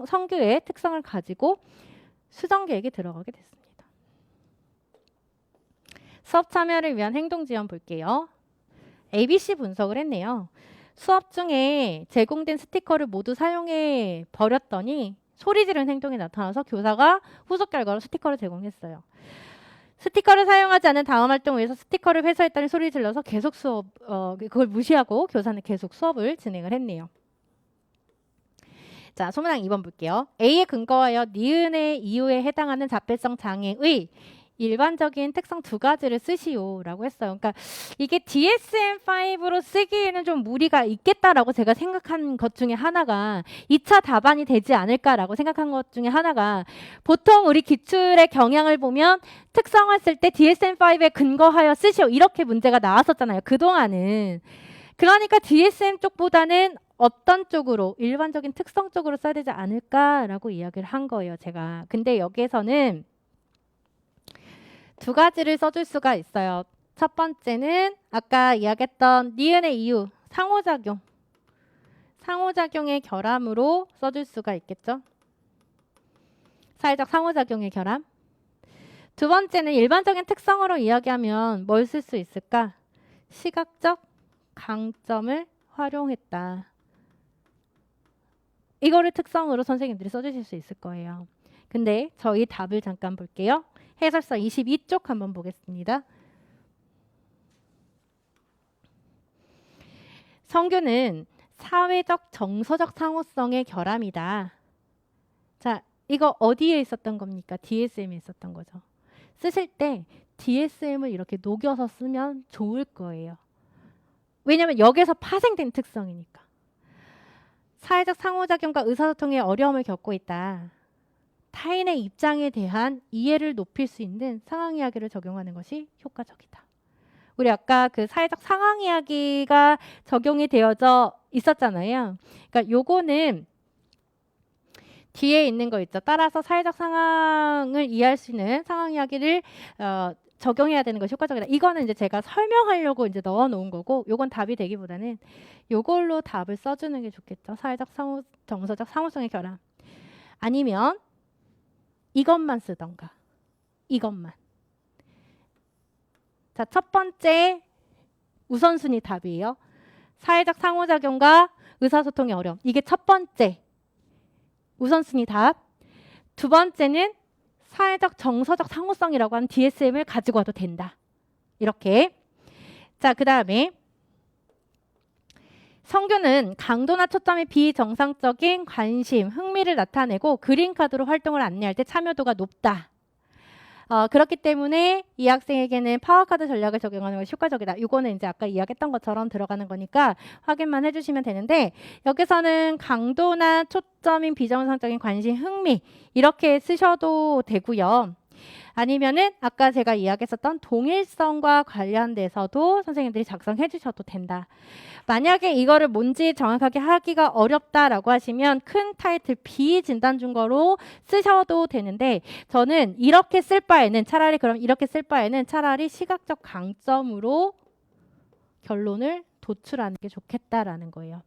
Speaker 1: 성교의 특성을 가지고 수정 계획이 들어가게 됐습니다. 수업 참여를 위한 행동 지원 볼게요. ABC 분석을 했네요. 수업 중에 제공된 스티커를 모두 사용해 버렸더니 소리 지르는 행동이 나타나서 교사가 후속 결과로 스티커를 제공했어요. 스티커를 사용하지 않은 다음 활동을 위해서 스티커를 회수했더니 소리 질러서 계속 그걸 무시하고 교사는 계속 수업을 진행을 했네요. 자, 소문항 2번 볼게요. A에 근거하여 니은의 이유에 해당하는 자폐성 장애의 일반적인 특성 2가지를 쓰시오라고 했어요. 그러니까 이게 DSM-5로 쓰기에는 좀 무리가 있겠다라고 제가 생각한 것 중에 하나가 2차 답안이 되지 않을까라고 생각한 것 중에 하나가 보통 우리 기출의 경향을 보면 특성을 쓸 때 DSM-5에 근거하여 쓰시오 이렇게 문제가 나왔었잖아요. 그동안은. 그러니까 DSM 쪽보다는 어떤 쪽으로 일반적인 특성 쪽으로 써야 되지 않을까라고 이야기를 한 거예요. 제가. 근데 여기에서는 2가지를 써줄 수가 있어요. 첫 번째는 아까 이야기했던 니은의 이유, 상호작용. 상호작용의 결함으로 써줄 수가 있겠죠. 사회적 상호작용의 결함. 두 번째는 일반적인 특성으로 이야기하면 뭘 쓸 수 있을까? 시각적 강점을 활용했다. 이거를 특성으로 선생님들이 써주실 수 있을 거예요. 근데 저희 답을 잠깐 볼게요. 해설사 22쪽 한번 보겠습니다. 성교는 사회적 정서적 상호성의 결함이다. 자, 이거 어디에 있었던 겁니까? DSM에 있었던 거죠. 쓰실 때 DSM을 이렇게 녹여서 쓰면 좋을 거예요. 왜냐하면 여기서 파생된 특성이니까. 사회적 상호작용과 의사소통에 어려움을 겪고 있다. 타인의 입장에 대한 이해를 높일 수 있는 상황 이야기를 적용하는 것이 효과적이다. 우리 아까 그 사회적 상황 이야기가 적용이 되어져 있었잖아요. 그러니까 요거는 뒤에 있는 거 있죠. 따라서 사회적 상황을 이해할 수 있는 상황 이야기를 적용해야 되는 것이 효과적이다. 이거는 이제 제가 설명하려고 이제 넣어 놓은 거고, 요건 답이 되기보다는 요걸로 답을 써주는 게 좋겠죠. 사회적 정서적 상호성의 결함. 아니면 이것만 쓰던가. 이것만. 자, 첫 번째 우선순위 답이에요. 사회적 상호작용과 의사소통의 어려움. 이게 첫 번째 우선순위 답. 두 번째는 사회적 정서적 상호성이라고 하는 DSM을 가지고 와도 된다. 이렇게. 자, 그 다음에 성교는 강도나 초점의 비정상적인 관심, 흥미를 나타내고 그린카드로 활동을 안내할 때 참여도가 높다. 그렇기 때문에 이 학생에게는 파워카드 전략을 적용하는 것이 효과적이다. 이거는 이제 아까 이야기했던 것처럼 들어가는 거니까 확인만 해주시면 되는데, 여기서는 강도나 초점인 비정상적인 관심, 흥미 이렇게 쓰셔도 되고요. 아니면은 아까 제가 이야기했었던 동일성과 관련돼서도 선생님들이 작성해 주셔도 된다. 만약에 이거를 뭔지 정확하게 하기가 어렵다라고 하시면 큰 타이틀 비진단준거로 쓰셔도 되는데, 저는 이렇게 쓸 바에는 차라리 시각적 강점으로 결론을 도출하는 게 좋겠다라는 거예요.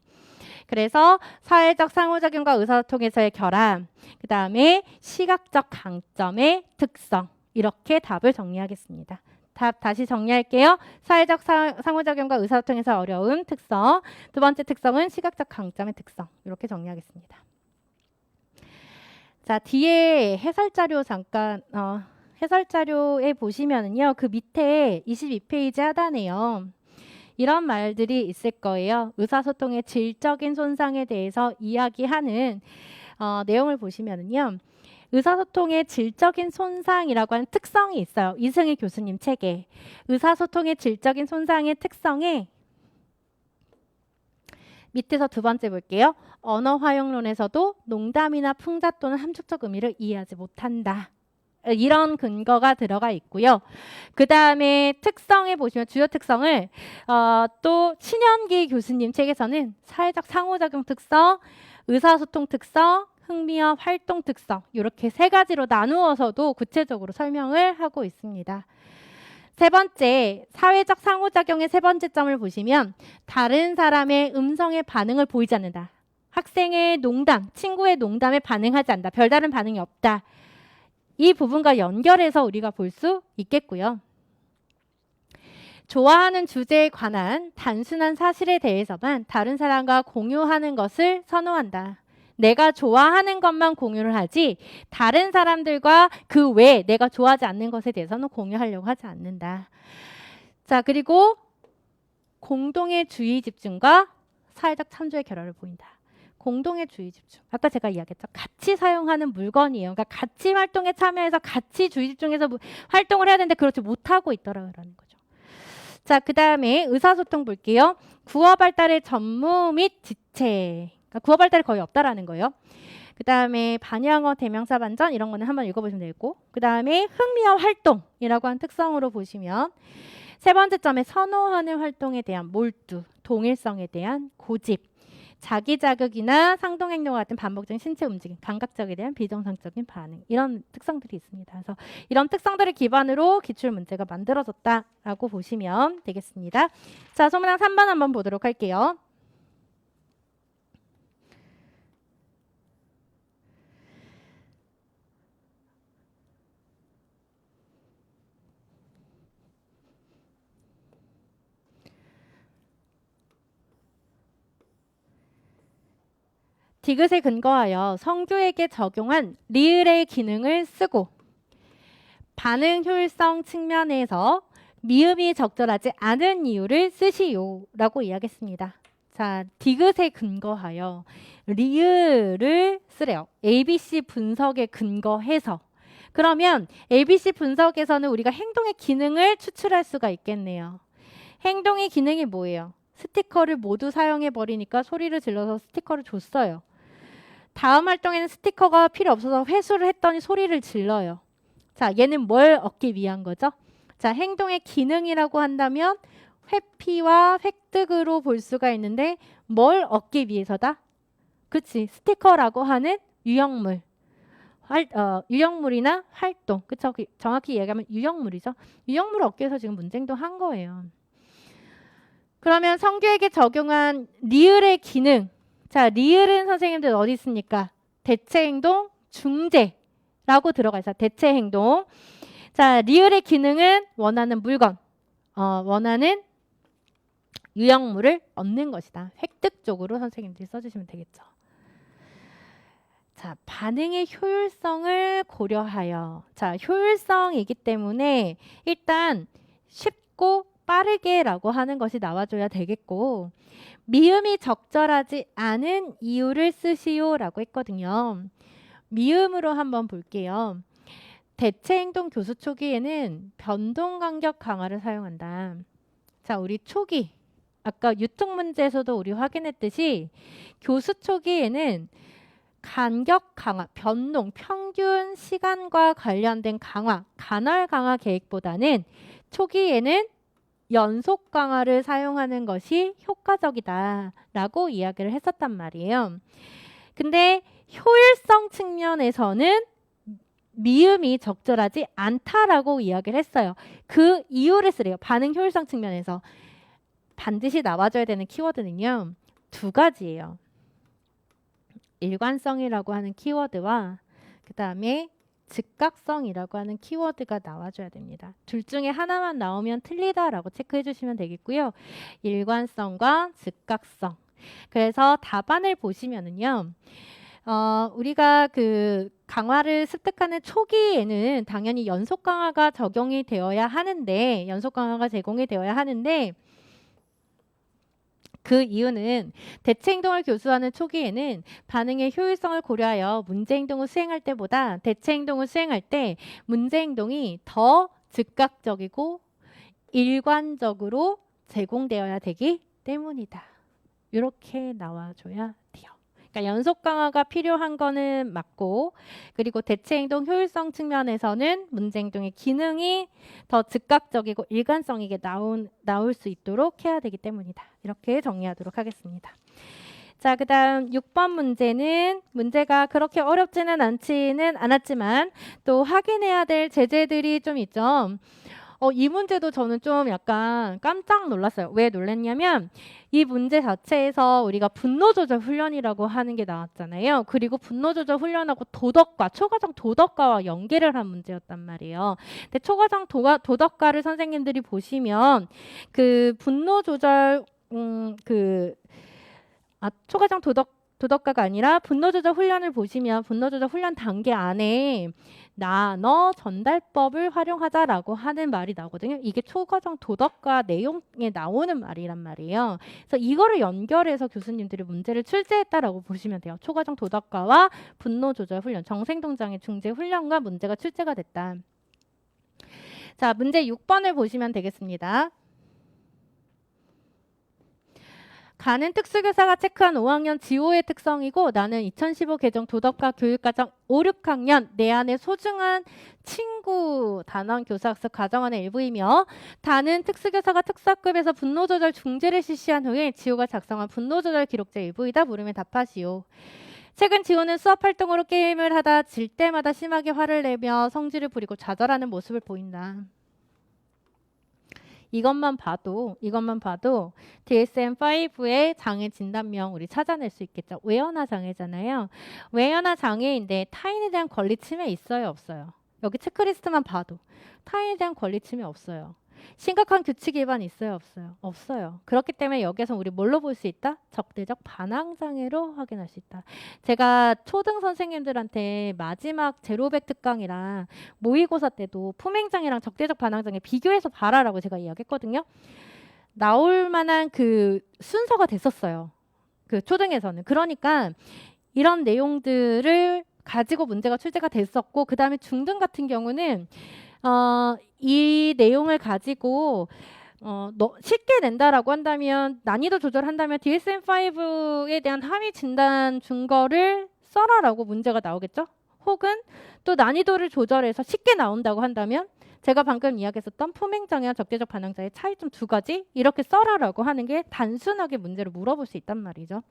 Speaker 1: 그래서 사회적 상호작용과 의사소통에서의 결함, 그 다음에 시각적 강점의 특성, 이렇게 답을 정리하겠습니다. 답 다시 정리할게요. 사회적 상호작용과 의사소통에서 어려운 특성, 두 번째 특성은 시각적 강점의 특성, 이렇게 정리하겠습니다. 자, 뒤에 해설자료 잠깐 해설자료에 보시면은요, 그 밑에 22페이지 하단에요, 이런 말들이 있을 거예요. 의사소통의 질적인 손상에 대해서 이야기하는 내용을 보시면은요, 의사소통의 질적인 손상이라고 하는 특성이 있어요. 이승희 교수님 책에. 의사소통의 질적인 손상의 특성에 밑에서 두 번째 볼게요. 언어 활용론에서도 농담이나 풍자 또는 함축적 의미를 이해하지 못한다. 이런 근거가 들어가 있고요. 그 다음에 특성에 보시면 주요 특성을 또 신현기 교수님 책에서는 사회적 상호작용 특성, 의사소통 특성, 흥미와 활동 특성, 이렇게 세 가지로 나누어서도 구체적으로 설명을 하고 있습니다. 세 번째, 사회적 상호작용의 세 번째 점을 보시면 다른 사람의 음성에 반응을 보이지 않는다. 학생의 농담, 친구의 농담에 반응하지 않는다. 별다른 반응이 없다. 이 부분과 연결해서 우리가 볼 수 있겠고요. 좋아하는 주제에 관한 단순한 사실에 대해서만 다른 사람과 공유하는 것을 선호한다. 내가 좋아하는 것만 공유를 하지 다른 사람들과 그 외에 내가 좋아하지 않는 것에 대해서는 공유하려고 하지 않는다. 자, 그리고 공동의 주의 집중과 사회적 참조의 결합을 보인다. 공동의 주의 집중. 아까 제가 이야기했죠. 같이 사용하는 물건이에요. 그러니까 같이 활동에 참여해서 같이 주의 집중해서 활동을 해야 되는데 그렇지 못하고 있더라라는 거죠. 자, 그 다음에 의사소통 볼게요. 구어 발달의 전무 및 지체. 그러니까 구어 발달이 거의 없다라는 거예요. 그 다음에 반영어, 대명사, 반전 이런 거는 한번 읽어보시면 되고, 그 다음에 흥미와 활동이라고 하는 특성으로 보시면 세 번째 점에 선호하는 활동에 대한 몰두, 동일성에 대한 고집, 자기 자극이나 상동행동 같은 반복적인 신체 움직임, 감각적에 대한 비정상적인 반응, 이런 특성들이 있습니다. 그래서 이런 특성들을 기반으로 기출문제가 만들어졌다라고 보시면 되겠습니다. 자, 소문항 3번 한번 보도록 할게요. 디귿에 근거하여 성교에게 적용한 리을의 기능을 쓰고 반응 효율성 측면에서 미음이 적절하지 않은 이유를 쓰시오 라고 이야기했습니다. 자, 디귿에 근거하여 리을을 쓰래요. ABC 분석에 근거해서. 그러면 ABC 분석에서는 우리가 행동의 기능을 추출할 수가 있겠네요. 행동의 기능이 뭐예요? 스티커를 모두 사용해버리니까 소리를 질러서 스티커를 줬어요. 다음 활동에는 스티커가 필요 없어서 회수를 했더니 소리를 질러요. 자, 얘는 뭘 얻기 위한 거죠? 자, 행동의 기능이라고 한다면 회피와 획득으로 볼 수가 있는데 뭘 얻기 위해서다? 그치, 스티커라고 하는 유형물. 유형물이나 활동, 그쵸? 정확히 얘기하면 유형물이죠. 유형물을 얻기 위해서 지금 문제 행동한 거예요. 그러면 성규에게 적용한 리을의 기능. 자, 리을은 선생님들 어디 있습니까? 대체행동 중재라고 들어가 있어요. 대체행동. 자, 리을의 기능은 원하는 물건, 원하는 유형물을 얻는 것이다. 획득적으로 선생님들이 써주시면 되겠죠. 자, 반응의 효율성을 고려하여. 자, 효율성이기 때문에 일단 쉽고 빠르게라고 하는 것이 나와줘야 되겠고, 미음이 적절하지 않은 이유를 쓰시오라고 했거든요. 미음으로 한번 볼게요. 대체행동 교수 초기에는 변동간격 강화를 사용한다. 자, 우리 초기. 아까 유통 문제에서도 우리 확인했듯이 교수 초기에는 간격 강화, 변동, 평균 시간과 관련된 강화, 간헐 강화 계획보다는 초기에는 연속 강화를 사용하는 것이 효과적이다라고 이야기를 했었단 말이에요. 근데 효율성 측면에서는 미음이 적절하지 않다라고 이야기를 했어요. 그 이유를 쓰래요. 반응 효율성 측면에서. 반드시 나와줘야 되는 키워드는요. 두 가지예요. 일관성이라고 하는 키워드와 그 다음에 즉각성이라고 하는 키워드가 나와줘야 됩니다. 둘 중에 하나만 나오면 틀리다라고 체크해 주시면 되겠고요. 일관성과 즉각성. 그래서 답안을 보시면은요. 우리가 그 강화를 습득하는 초기에는 당연히 연속 강화가 적용이 되어야 하는데, 연속 강화가 제공이 되어야 하는데, 그 이유는 대체 행동을 교수하는 초기에는 반응의 효율성을 고려하여 문제 행동을 수행할 때보다 대체 행동을 수행할 때 문제 행동이 더 즉각적이고 일관적으로 제공되어야 되기 때문이다. 이렇게 나와줘야 돼요. 그러니까 연속 강화가 필요한 거는 맞고, 그리고 대체 행동 효율성 측면에서는 문제 행동의 기능이 더 즉각적이고 일관성 있게 나올 수 있도록 해야 되기 때문이다. 이렇게 정리하도록 하겠습니다. 자, 그 다음 6번 문제는 문제가 그렇게 어렵지는 않았지만 또 확인해야 될 제재들이 좀 있죠. 이 문제도 저는 좀 약간 깜짝 놀랐어요. 왜 놀랐냐면 이 문제 자체에서 우리가 분노 조절 훈련이라고 하는 게 나왔잖아요. 그리고 분노 조절 훈련하고 도덕과, 초과정 도덕과와 연계를 한 문제였단 말이에요. 근데 초과정 도덕과를 선생님들이 보시면 그 분노 조절 초과정 도덕과가 아니라 분노 조절 훈련을 보시면 분노 조절 훈련 단계 안에 너 전달법을 활용하자라고 하는 말이 나오거든요. 이게 초과정 도덕과 내용에 나오는 말이란 말이에요. 그래서 이거를 연결해서 교수님들이 문제를 출제했다라고 보시면 돼요. 초과정 도덕과와 분노 조절 훈련, 정생동장애 중재 훈련과 문제가 출제가 됐다. 자, 문제 6번을 보시면 되겠습니다. 가는 특수교사가 체크한 5학년 지호의 특성이고 나는 2015 개정 도덕과 교육과정 5, 6학년 내 안에 소중한 친구 단원 교사학습 과정안의 일부이며 다는 특수교사가 특수학급에서 분노조절 중재를 실시한 후에 지호가 작성한 분노조절 기록자 일부이다. 물으면 답하시오. 최근 지호는 수업활동으로 게임을 하다 질 때마다 심하게 화를 내며 성질을 부리고 좌절하는 모습을 보인다. 이것만 봐도 DSM-5의 장애 진단명 우리 찾아낼 수 있겠죠. 외연화 장애잖아요. 외연화 장애인데 타인에 대한 권리 침해 있어요, 없어요? 여기 체크리스트만 봐도 타인에 대한 권리 침해 없어요. 심각한 규칙 위반 있어요, 없어요? 없어요. 그렇기 때문에 여기서 우리 뭘로 볼 수 있다? 적대적 반항 장애로 확인할 수 있다. 제가 초등 선생님들한테 마지막 제로백 특강이랑 모의고사 때도 품행장애랑 적대적 반항 장애 비교해서 봐라라고 제가 이야기했거든요. 나올 만한 그 순서가 됐었어요. 그 초등에서는. 그러니까 이런 내용들을 가지고 문제가 출제가 됐었고, 그 다음에 중등 같은 경우는 이 내용을 가지고 쉽게 낸다라고 한다면, 난이도 조절한다면 DSM-5에 대한 함의 진단 증거를 써라라고 문제가 나오겠죠? 혹은 또 난이도를 조절해서 쉽게 나온다고 한다면 제가 방금 이야기했었던 품행장애와 적대적 반항장애 차이점 2가지 이렇게 써라라고 하는 게 단순하게 문제를 물어볼 수 있단 말이죠.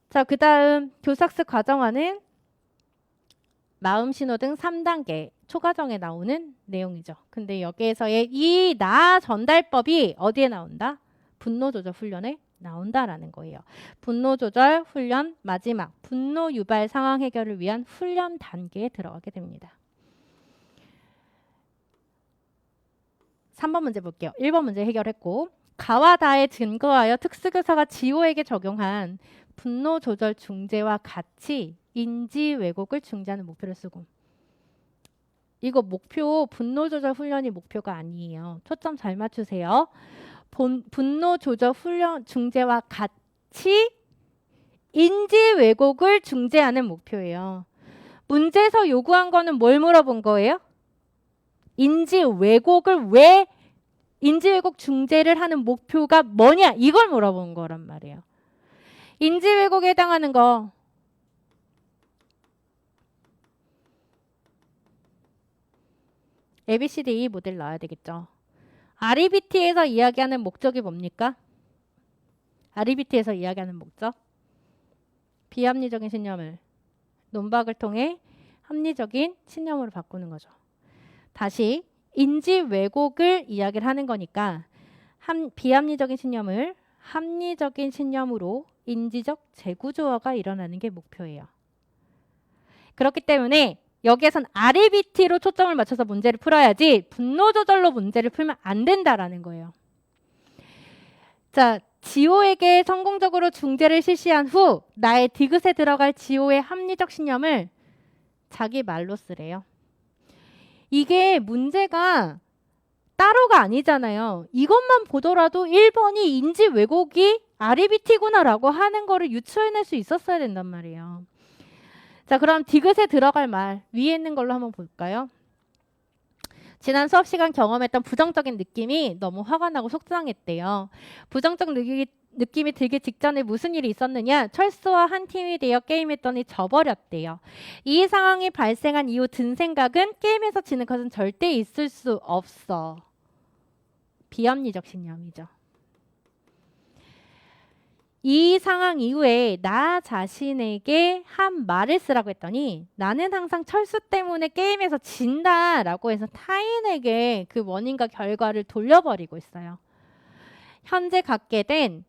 Speaker 1: 자, 그 다음 교사학습 과정안은 마음 신호 등 3단계 초과정에 나오는 내용이죠. 근데 여기에서의 이 나 전달법이 어디에 나온다? 분노 조절 훈련에 나온다라는 거예요. 분노 조절 훈련 마지막 분노 유발 상황 해결을 위한 훈련 단계에 들어가게 됩니다. 3번 문제 볼게요. 1번 문제 해결했고 가와 다에 근거하여 특수교사가 지호에게 적용한 분노 조절 중재와 같이 인지 왜곡을 중재하는 목표를 쓰고 이거 목표 분노 조절 훈련이 목표가 아니에요. 초점 잘 맞추세요. 분노 조절 훈련 중재와 같이 인지 왜곡을 중재하는 목표예요. 문제에서 요구한 거는 뭘 물어본 거예요? 인지 왜곡을 왜 인지 왜곡 중재를 하는 목표가 뭐냐? 이걸 물어본 거란 말이에요. 인지 왜곡에 해당하는 거 ABCD 모델 나와야 되겠죠. REBT에서 이야기하는 목적이 뭡니까? REBT에서 이야기하는 목적? 비합리적인 신념을 논박을 통해 합리적인 신념으로 바꾸는 거죠. 다시 인지 왜곡을 이야기를 하는 거니까 비합리적인 신념을 합리적인 신념으로 인지적 재구조화가 일어나는 게 목표예요. 그렇기 때문에 여기에선 REBT로 초점을 맞춰서 문제를 풀어야지 분노 조절로 문제를 풀면 안 된다라는 거예요. 자, 지호에게 성공적으로 중재를 실시한 후 나의 디귿에 들어갈 지호의 합리적 신념을 자기 말로 쓰래요. 이게 문제가 따로가 아니잖아요. 이것만 보더라도 1번이 인지 왜곡이 REBT구나라고 하는 거를 유추해낼 수 있었어야 된단 말이에요. 자, 그럼 디귿에 들어갈 말 위에 있는 걸로 한번 볼까요? 지난 수업 시간 경험했던 부정적인 느낌이 너무 화가 나고 속상했대요. 부정적 느낌이 들기 직전에 무슨 일이 있었느냐? 철수와 한 팀이 되어 게임했더니 져버렸대요. 이 상황이 발생한 이후 든 생각은 게임에서 지는 것은 절대 있을 수 없어. 비합리적 신념이죠. 이 상황 이후에 나 자신에게 한 말을 쓰라고 했더니 나는 항상 철수 때문에 게임에서 진다라고 해서 타인에게 그 원인과 결과를 돌려버리고 있어요. 현재 갖게 된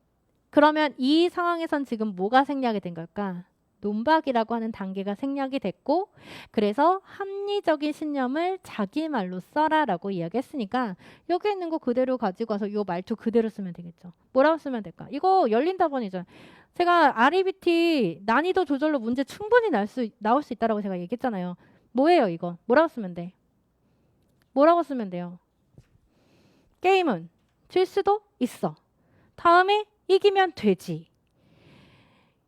Speaker 1: 그러면 이 상황에선 지금 뭐가 생략이 된 걸까? 논박이라고 하는 단계가 생략이 됐고 그래서 합리적인 신념을 자기 말로 써라라고 이야기했으니까 여기 있는 거 그대로 가지고 와서 이 말투 그대로 쓰면 되겠죠. 뭐라고 쓰면 될까? 이거 열린 답안이죠. 제가 REBT 난이도 조절로 문제 충분히 나올 수 있다고 제가 얘기했잖아요. 뭐예요 이거? 뭐라고 쓰면 돼? 뭐라고 쓰면 돼요? 게임은 질 수도 있어. 다음에 이기면 되지.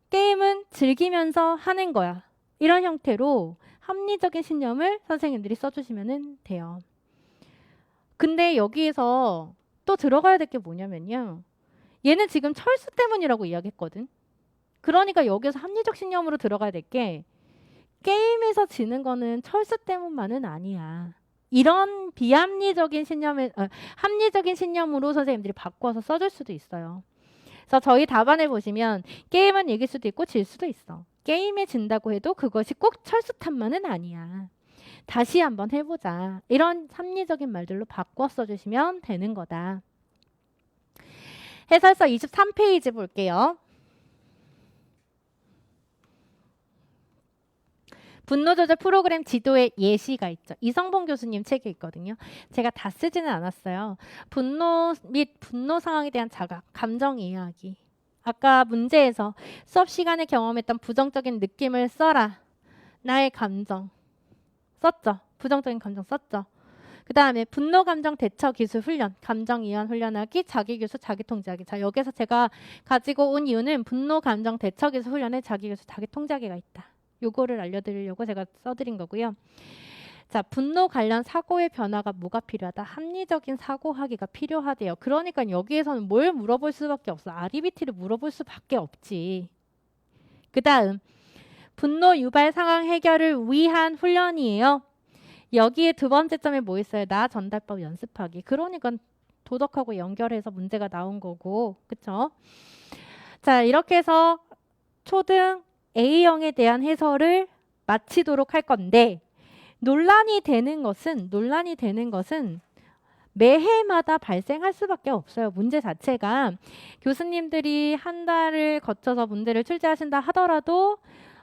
Speaker 1: 게임은 즐기면서 하는 거야. 이런 형태로 합리적인 신념을 선생님들이 써주시면 돼요. 근데 여기에서 또 들어가야 될 게 뭐냐면요. 얘는 지금 철수 때문이라고 이야기했거든. 그러니까 여기서 합리적 신념으로 들어가야 될 게 게임에서 지는 거는 철수 때문만은 아니야. 이런 비합리적인 합리적인 신념으로 선생님들이 바꿔서 써줄 수도 있어요. 그래서 저희 답안을 보시면 게임은 이길 수도 있고 질 수도 있어. 게임에 진다고 해도 그것이 꼭 철수 탓만은 아니야. 다시 한번 해보자. 이런 합리적인 말들로 바꿔 써주시면 되는 거다. 해설서 23페이지 볼게요. 분노조절 프로그램 지도에 예시가 있죠. 이성봉 교수님 책에 있거든요. 제가 다 쓰지는 않았어요. 분노 및 분노 상황에 대한 자각, 감정 이야기. 아까 문제에서 수업 시간에 경험했던 부정적인 느낌을 써라. 나의 감정. 썼죠. 부정적인 감정 썼죠. 그 다음에 분노 감정 대처 기술 훈련, 감정 이완 훈련하기, 자기 교수, 자기 통제하기. 자, 여기서 제가 가지고 온 이유는 분노 감정 대처 기술 훈련에 자기 교수, 자기 통제하기가 있다. 요거를 알려드리려고 제가 써드린 거고요. 자, 분노 관련 사고의 변화가 뭐가 필요하다? 합리적인 사고하기가 필요하대요. 그러니까 여기에서는 뭘 물어볼 수밖에 없어. REBT를 물어볼 수밖에 없지. 그 다음, 분노 유발 상황 해결을 위한 훈련이에요. 여기에 두 번째 점에 뭐 있어요? 나 전달법 연습하기. 그러니까 도덕하고 연결해서 문제가 나온 거고, 그쵸? 자, 이렇게 해서 초등 A형에 대한 해설을 마치도록 할 건데 논란이 되는 것은 매해마다 발생할 수밖에 없어요. 문제 자체가 교수님들이 한 달을 거쳐서 문제를 출제하신다 하더라도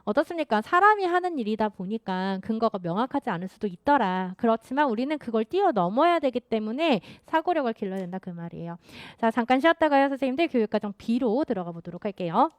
Speaker 1: 어떻습니까? 사람이 하는 일이다 보니까 근거가 명확하지 않을 수도 있더라. 그렇지만 우리는 그걸 뛰어넘어야 되기 때문에 사고력을 길러야 된다 그 말이에요. 자, 잠깐 쉬었다가요. 선생님들 교육과정 B로 들어가 보도록 할게요.